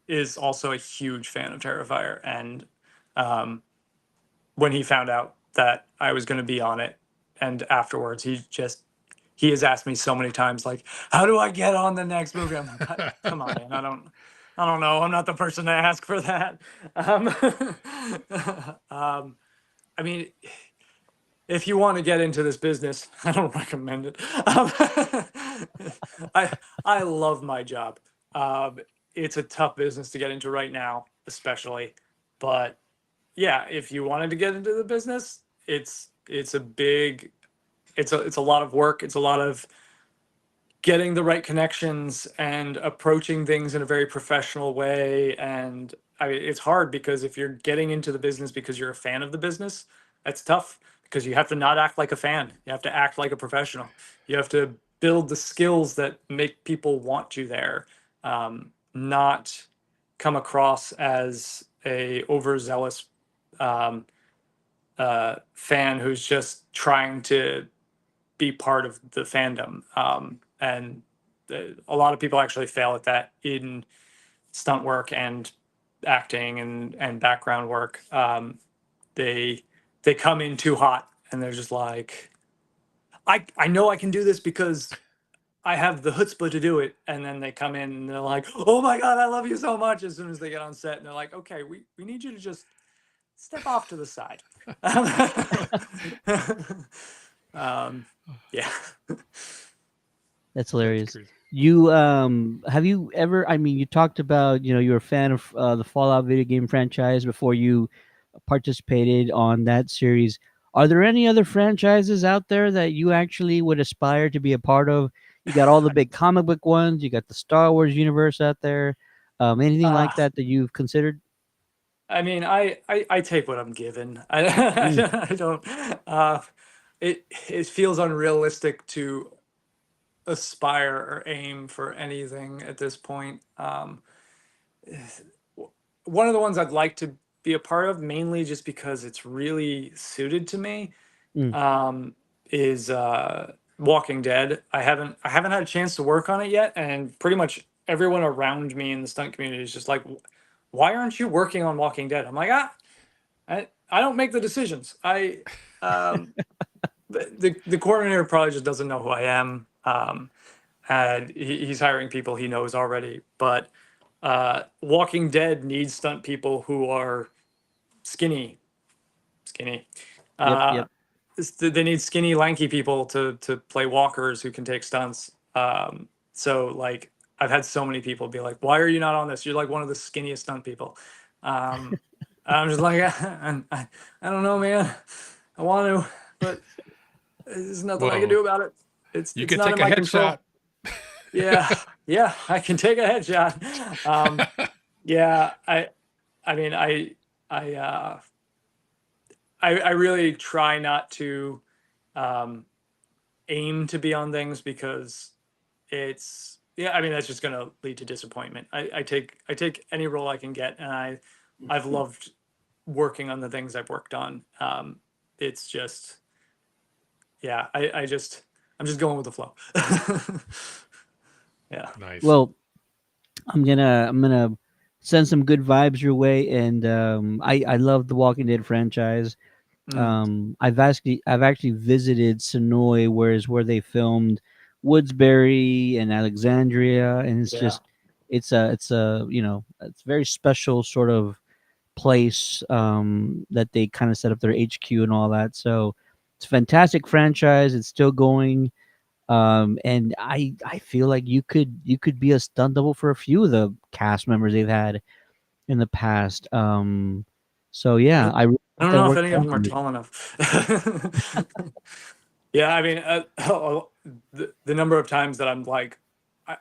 Speaker 3: is also a huge fan of Terrifier, and um, when he found out that I was going to be on it, and afterwards, he has asked me so many times, like, "How do I get on the next movie?" I'm like, Come on, man, I don't know. I'm not the person to ask for that." Um, I mean, if you want to get into this business, I don't recommend it. I I love my job. Um, it's a tough business to get into right now, especially. But yeah, if you wanted to get into the business, it's a big it's a lot of work. It's a lot of getting the right connections and approaching things in a very professional way. And I mean, it's hard because if you're getting into the business because you're a fan of the business, that's tough because you have to not act like a fan. You have to act like a professional. You have to build the skills that make people want you there, not come across as a overzealous um, fan who's just trying to be part of the fandom. And a lot of people actually fail at that in stunt work and acting and background work. They they come in too hot and they're just like, I know I can do this because I have the chutzpah to do it. And then they come in and they're like, "Oh my god, I love you so much!" As soon as they get on set, and they're like, "Okay, we need you to just step off to the side." um, yeah.
Speaker 1: That's
Speaker 2: that's
Speaker 1: hilarious.
Speaker 2: crazy.
Speaker 1: You have you ever? I mean, you talked about you're a fan of the Fallout video game franchise before you participated on that series. Are there any other franchises out there that you actually would aspire to be a part of? You got all the big comic book ones. You got the Star Wars universe out there. Anything
Speaker 3: Uh,
Speaker 1: like that you've considered?
Speaker 3: I mean, I take what I'm given.
Speaker 1: Mm,
Speaker 3: I don't. Uh, it feels unrealistic to aspire or aim for anything at this point. One of the ones I'd like to be a part of, mainly just because it's really suited to me,
Speaker 1: mm.
Speaker 3: is Walking Dead. I haven't had a chance to work on it yet, and pretty much everyone around me in the stunt community is just like, "Why aren't you working on Walking Dead?" I'm like, I don't make the decisions. The coordinator probably just doesn't know who I am, and he's hiring people he knows already. But Walking Dead needs stunt people who are skinny.
Speaker 1: Yep,
Speaker 3: Uh,
Speaker 1: yep.
Speaker 3: they need skinny, lanky people to play walkers who can take stunts. So like I've had so many people be like, "Why are you not on this? You're like one of the skinniest stunt people." I'm just like, I don't know, man. I want to, but there's nothing I can
Speaker 2: Well,
Speaker 3: do about it.
Speaker 2: you
Speaker 3: It's
Speaker 2: could
Speaker 3: not
Speaker 2: take
Speaker 3: in
Speaker 2: a
Speaker 3: my
Speaker 2: headshot.
Speaker 3: control. Yeah, yeah, I can take a headshot. Yeah, I mean, I, uh, I really try not to um, aim to be on things because it's yeah. I mean, that's just going to lead to disappointment. I take any role I can get, and I've loved working on the things I've worked on. It's just yeah. I'm just going with the flow. Yeah.
Speaker 2: Nice.
Speaker 1: Well, I'm gonna send some good vibes your way, and I love the Walking Dead franchise.
Speaker 3: Mm,
Speaker 1: I've actually visited Sonoy, where they filmed Woodsbury and Alexandria, and
Speaker 3: yeah.
Speaker 1: it's a it's a very special sort of place that they kind of set up their HQ and all that. So it's a fantastic franchise. It's still going. And I feel like you could be a stunt double for a few of the cast members they've had in the past. So
Speaker 3: I
Speaker 1: yeah, I really
Speaker 3: I
Speaker 1: hope
Speaker 3: don't
Speaker 1: that
Speaker 3: know if
Speaker 1: works
Speaker 3: any of
Speaker 1: out
Speaker 3: them
Speaker 1: for
Speaker 3: are
Speaker 1: you.
Speaker 3: tall enough. Yeah, I mean, the number of times that I'm like,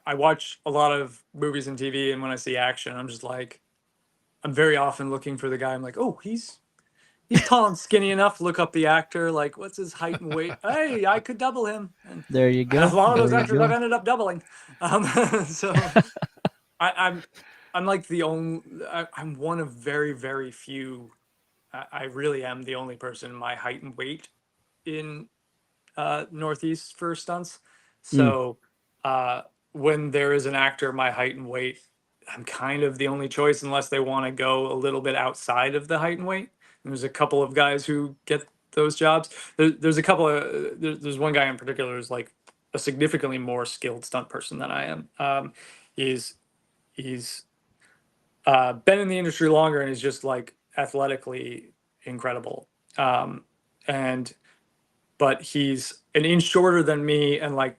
Speaker 3: I watch a lot of movies and TV, and when I see action, I'm just like, I'm very often looking for the guy. I'm like, oh, he's tall and skinny enough. Look up the actor, like, what's his height and weight? Hey, I could double him. And
Speaker 1: There you
Speaker 3: a
Speaker 1: go.
Speaker 3: lot of those
Speaker 1: There you
Speaker 3: actors I've
Speaker 1: go.
Speaker 3: ended up doubling. Um, so I, I'm like the only, I'm one of very, very few. I really am the only person my height and weight in Northeast for stunts.
Speaker 1: Mm,
Speaker 3: So uh, when there is an actor my height and weight, I'm kind of the only choice unless they want to go a little bit outside of the height and weight. And there's a couple of guys who get those jobs. There's a couple of there's one guy in particular who's like a significantly more skilled stunt person than I am. He's he's been in the industry longer and is just like athletically incredible. And but he's an inch shorter than me and like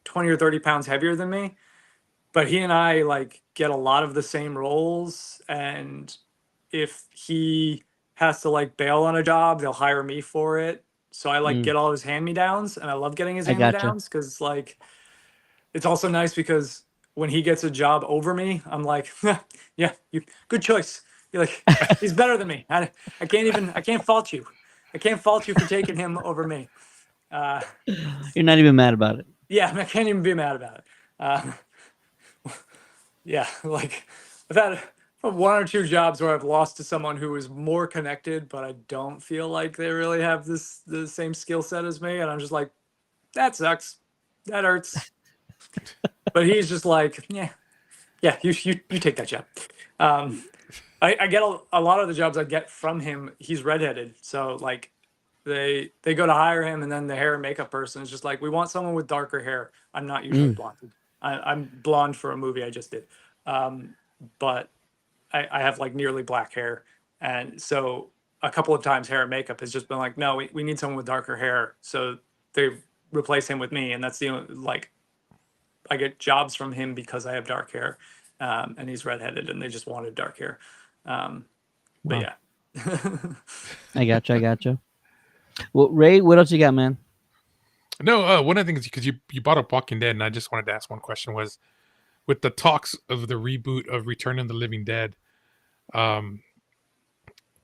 Speaker 3: 20 or 30 pounds heavier than me. But he and I like get a lot of the same roles. And if he has to like bail on a job, they'll hire me for it. So I like
Speaker 1: mm.
Speaker 3: get all his hand me downs, and I love getting his
Speaker 1: I
Speaker 3: hand me
Speaker 1: gotcha.
Speaker 3: downs because like it's also nice because when he gets a job over me, I'm like, yeah, you good choice. You're like, he's better than me. I can't fault you. I can't fault you for taking him over me. Uh,
Speaker 1: You're not even mad about it.
Speaker 3: yeah, I can't even be mad about it. Uh, yeah, like I've had one or two jobs where I've lost to someone who is more connected, but I don't feel like they really have the same skill set as me, and I'm just like, that sucks, that hurts. But he's just like, yeah, you take that job. Um, I get a lot of the jobs I get from him. He's redheaded, so like they go to hire him, and then the hair and makeup person is just like, we want someone with darker hair. I'm not usually
Speaker 1: Mm.
Speaker 3: blonde. I'm blonde for a movie I just did, um, but I have like nearly black hair, and so a couple of times hair and makeup has just been like, no, we need someone with darker hair, so they replace him with me, and that's the only, like I get jobs from him because I have dark hair, and he's redheaded, and they just wanted dark hair. Um, but
Speaker 1: Wow.
Speaker 3: yeah.
Speaker 1: I gotcha. I gotcha. Well, Ray, what else you got, man?
Speaker 2: No, one of the things because you brought up Walking Dead, and I just wanted to ask one question was with the talks of the reboot of Return of the Living Dead. Um,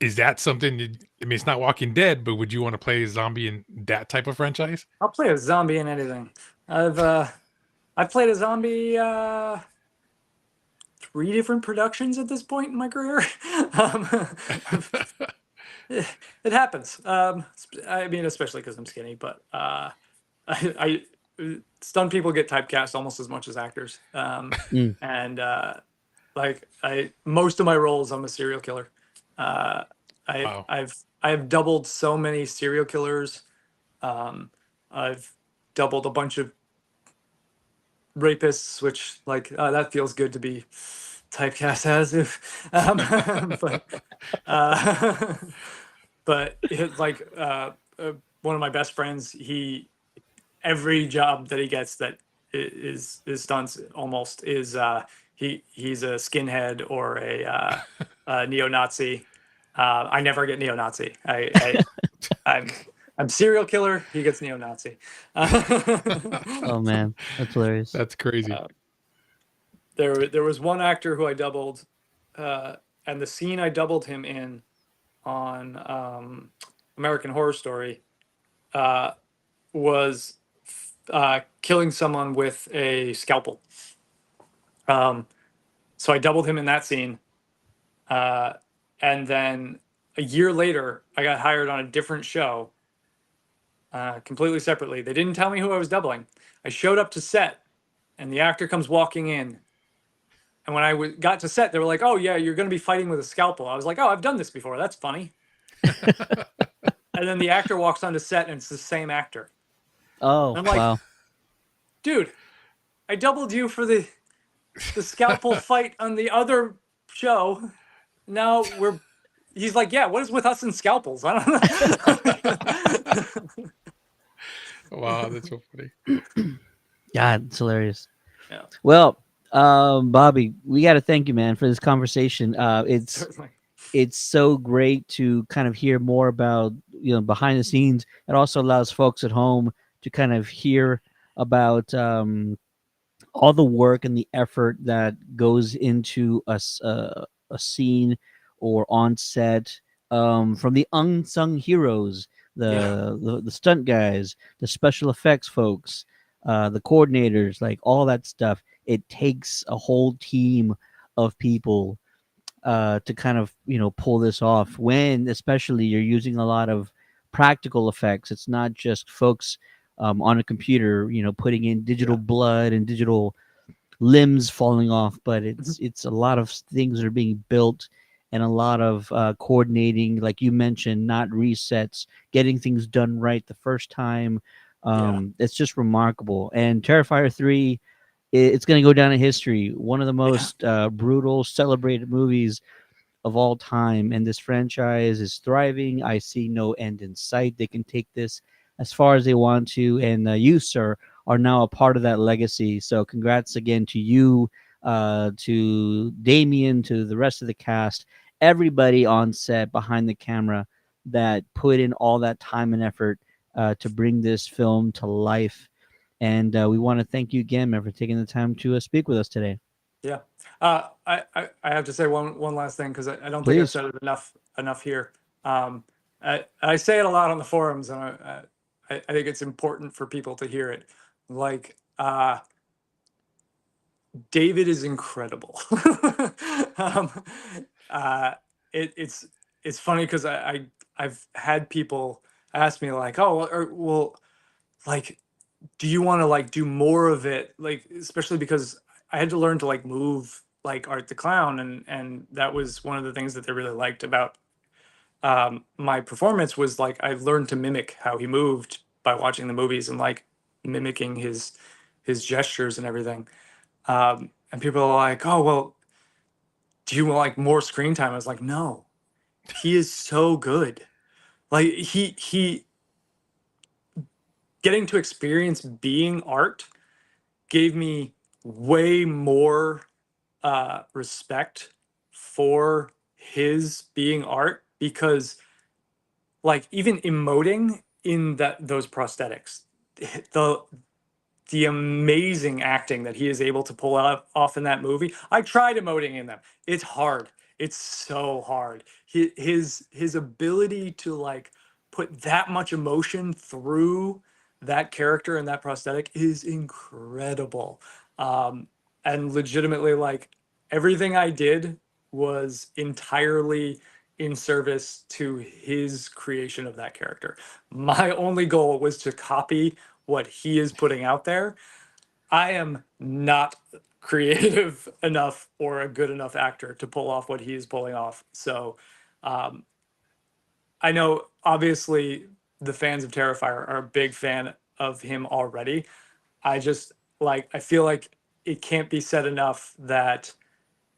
Speaker 2: is that something? I mean, it's not Walking Dead, but would you want to play a zombie in that type of franchise?
Speaker 3: I'll play a zombie in anything. I've played a zombie 3 different productions at this point in my career. um, it happens. I mean, especially because I'm skinny, but stunt people get typecast almost as much as actors.
Speaker 1: Mm.
Speaker 3: And like most of my roles, I'm a serial killer. Uh,
Speaker 2: Wow.
Speaker 3: I've I've doubled so many serial killers. I've doubled a bunch of rapists, which like that feels good to be typecast as. If, but uh, but it, like one of my best friends, he every job that he gets that is stunts almost is he's a skinhead or a neo-Nazi. I never get neo-Nazi. I'm serial killer. He gets neo-Nazi.
Speaker 1: Oh man, that's hilarious.
Speaker 2: That's crazy.
Speaker 3: There was one actor who I doubled, and the scene I doubled him in on American Horror Story was killing someone with a scalpel. So I doubled him in that scene, and then a year later, I got hired on a different show, completely separately. They didn't tell me who I was doubling. I showed up to set, and the actor comes walking in. And when I got to set, they were like, "Oh yeah, you're going to be fighting with a scalpel." I was like, "Oh, I've done this before. That's funny." And then the actor walks onto set, and it's the same actor.
Speaker 1: Oh,
Speaker 3: And I'm like,
Speaker 1: wow.
Speaker 3: "Dude, I doubled you for the scalpel fight on the other show. Now we're." He's like, "Yeah, what is with us and scalpels?" I don't know.
Speaker 2: Wow, that's so funny.
Speaker 1: God, it's hilarious.
Speaker 3: Yeah.
Speaker 1: Well, Bobby, we got to thank you, man, for this conversation. It's
Speaker 3: Certainly.
Speaker 1: it's so great to kind of hear more about behind the scenes. It also allows folks at home to kind of hear about all the work and the effort that goes into a scene or on set, from the unsung heroes,
Speaker 3: Yeah.
Speaker 1: the stunt guys, the special effects folks, the coordinators, like all that stuff. It takes a whole team of people to kind of pull this off, when especially you're using a lot of practical effects. It's not just folks on a computer putting in digital
Speaker 3: Yeah.
Speaker 1: blood and digital limbs falling off, but
Speaker 3: Mhm.
Speaker 1: it's a lot of things that are being built, and a lot of coordinating, like you mentioned, not resets, getting things done right the first time.
Speaker 3: Yeah.
Speaker 1: It's just remarkable. And Terrifier 3, it's going to go down in history, one of the
Speaker 3: Yeah.
Speaker 1: most brutal celebrated movies of all time, and this franchise is thriving. I see no end in sight. They can take this as far as they want to, and you, sir, are now a part of that legacy. So, congrats again to you, to Damien, to the rest of the cast, everybody on set, behind the camera, that put in all that time and effort to bring this film to life. And we want to thank you again, man, for taking the time to speak with us today.
Speaker 3: Yeah. I have to say one last thing, because I don't think I've
Speaker 1: Please.
Speaker 3: said it enough here. I say it a lot on the forums, and I think it's important for people to hear it. Like, David is incredible. um, uh, it's funny because I've had people ask me like, "Oh, well, like, do you want to like do more of it?" Like, especially because I had to learn to like move like Art the Clown, and that was one of the things that they really liked about my performance, was like I learned to mimic how he moved by watching the movies, and like mimicking his gestures and everything. And people are like, "Oh, well, do you want like more screen time?" I was like, "No, he is so good. Like he getting to experience being Art gave me way more respect for his being Art, because like even emoting in those prosthetics, the amazing acting that he is able to pull off in that movie. I tried emoting in them. It's hard. It's so hard. His ability to like put that much emotion through that character and that prosthetic is incredible. And legitimately, like, everything I did was entirely in service to his creation of that character. My only goal was to copy what he is putting out there. I am not creative enough or a good enough actor to pull off what he is pulling off. So, um, I know obviously the fans of Terrifier are a big fan of him already. I just like I feel like it can't be said enough that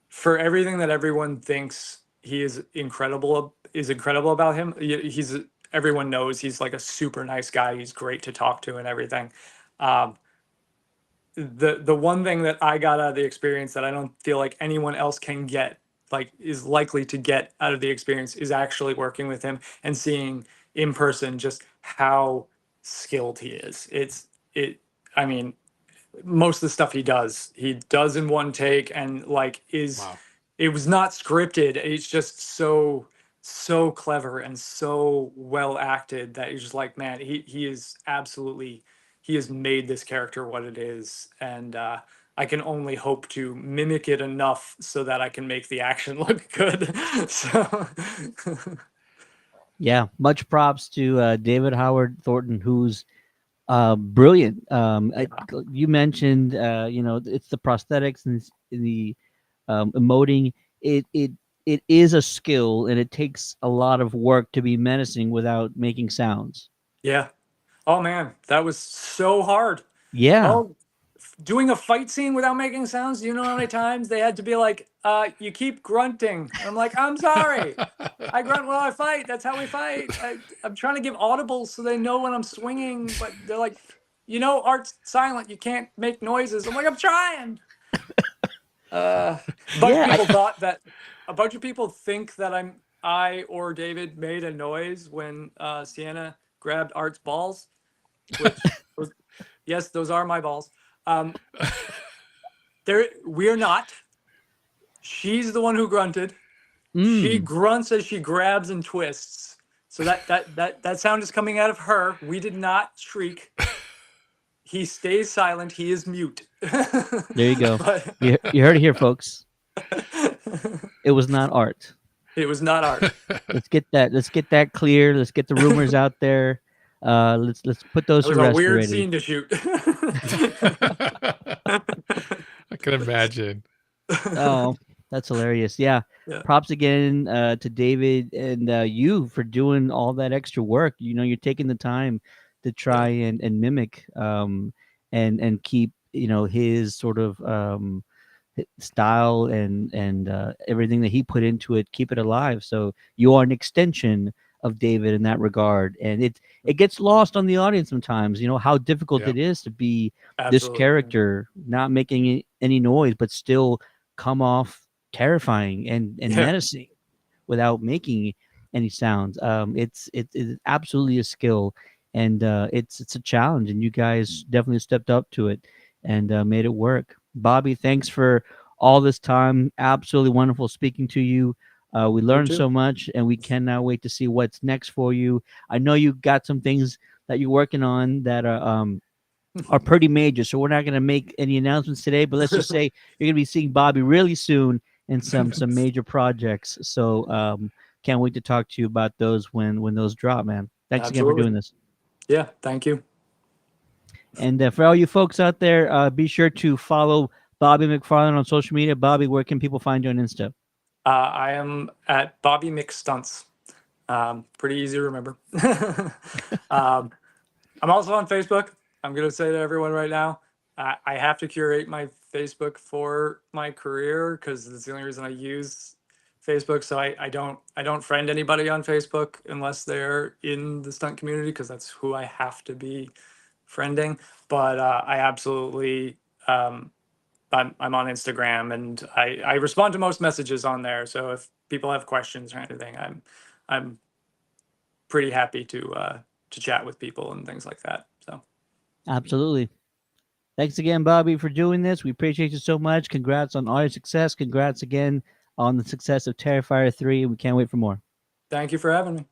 Speaker 3: for everything that everyone thinks he is incredible about him, he's everyone knows he's like a super nice guy. He's great to talk to and everything. Um, the one thing that I got out of the experience that I don't feel like anyone else can get, like is likely to get out of the experience, is actually working with him and seeing in person just how skilled he is. It I mean, most of the stuff he does in one take, and like is
Speaker 2: Wow.
Speaker 3: it was not scripted. It's just so clever and so well acted that you're just like, man, he is absolutely, he has made this character what it is. And I can only hope to mimic it enough so that I can make the action look good. So
Speaker 1: Yeah, much props to David Howard Thornton, who's brilliant. You mentioned, it's the prosthetics and the emoting. It is a skill, and it takes a lot of work to be menacing without making sounds.
Speaker 3: yeah. Oh man, that was so hard.
Speaker 1: Yeah,
Speaker 3: Oh, doing a fight scene without making sounds. Do you know how many times they had to be like, you keep grunting? And I'm like, I'm sorry. I grunt while I fight. That's how we fight. I'm trying to give audibles so they know when I'm swinging, but they're like, art's silent. You can't make noises. I'm like, I'm trying. A bunch of
Speaker 1: yeah.
Speaker 3: people thought that. A bunch of people think that I or David made a noise when Sienna grabbed Art's balls, which was, yes, those are my balls. We're not. She's the one who grunted. She grunts as she grabs and twists. So that sound is coming out of her. We did not shriek. He stays silent. He is mute.
Speaker 1: There you go.
Speaker 3: But
Speaker 1: You heard it here, folks. It was not art.
Speaker 3: it was not art.
Speaker 1: Let's get that clear. Let's get the rumors out there. Let's put those
Speaker 3: It was
Speaker 1: to
Speaker 3: a
Speaker 1: rest
Speaker 3: weird
Speaker 1: already.
Speaker 3: scene to shoot.
Speaker 2: I can imagine.
Speaker 1: Oh, that's hilarious. Yeah.
Speaker 3: Yeah.
Speaker 1: Props again to David and you for doing all that extra work. You're taking the time to try and mimic and keep, his sort of style and everything that he put into it, keep it alive. So you are an extension of David in that regard. And it gets lost on the audience sometimes, how difficult
Speaker 2: Yep.
Speaker 1: it is to be this
Speaker 3: Absolutely.
Speaker 1: character, not making any noise, but still come off terrifying and
Speaker 3: Yeah.
Speaker 1: menacing without making any sounds. It's absolutely a skill, and it's a challenge, and you guys definitely stepped up to it and made it work. Bobby, thanks for all this time. Absolutely wonderful speaking to you. We learned
Speaker 3: too.
Speaker 1: so much, and we cannot wait to see what's next for you. I know you got some things that you're working on that are pretty major. So we're not going to make any announcements today, but let's just say you're going to be seeing Bobby really soon in some major projects. So can't wait to talk to you about those when those drop, man. Thanks again for
Speaker 3: Absolutely.
Speaker 1: doing this.
Speaker 3: Yeah, thank you.
Speaker 1: And for all you folks out there, be sure to follow Bobby McFarlane on social media. Bobby, where can people find you on Insta?
Speaker 3: I am at Bobby McStunts. Pretty easy to remember. I'm also on Facebook. I'm going to say to everyone right now, I have to curate my Facebook for my career because it's the only reason I use Facebook. So I don't friend anybody on Facebook unless they're in the stunt community, because that's who I have to be friending. But I absolutely I'm on Instagram, and I respond to most messages on there. So if people have questions or anything, I'm pretty happy to chat with people and things like that. So
Speaker 1: Absolutely. Thanks again, Bobby, for doing this. We appreciate you so much. Congrats on all your success. Congrats again on the success of Terrifier 3. We can't wait for more.
Speaker 3: thank you for having me.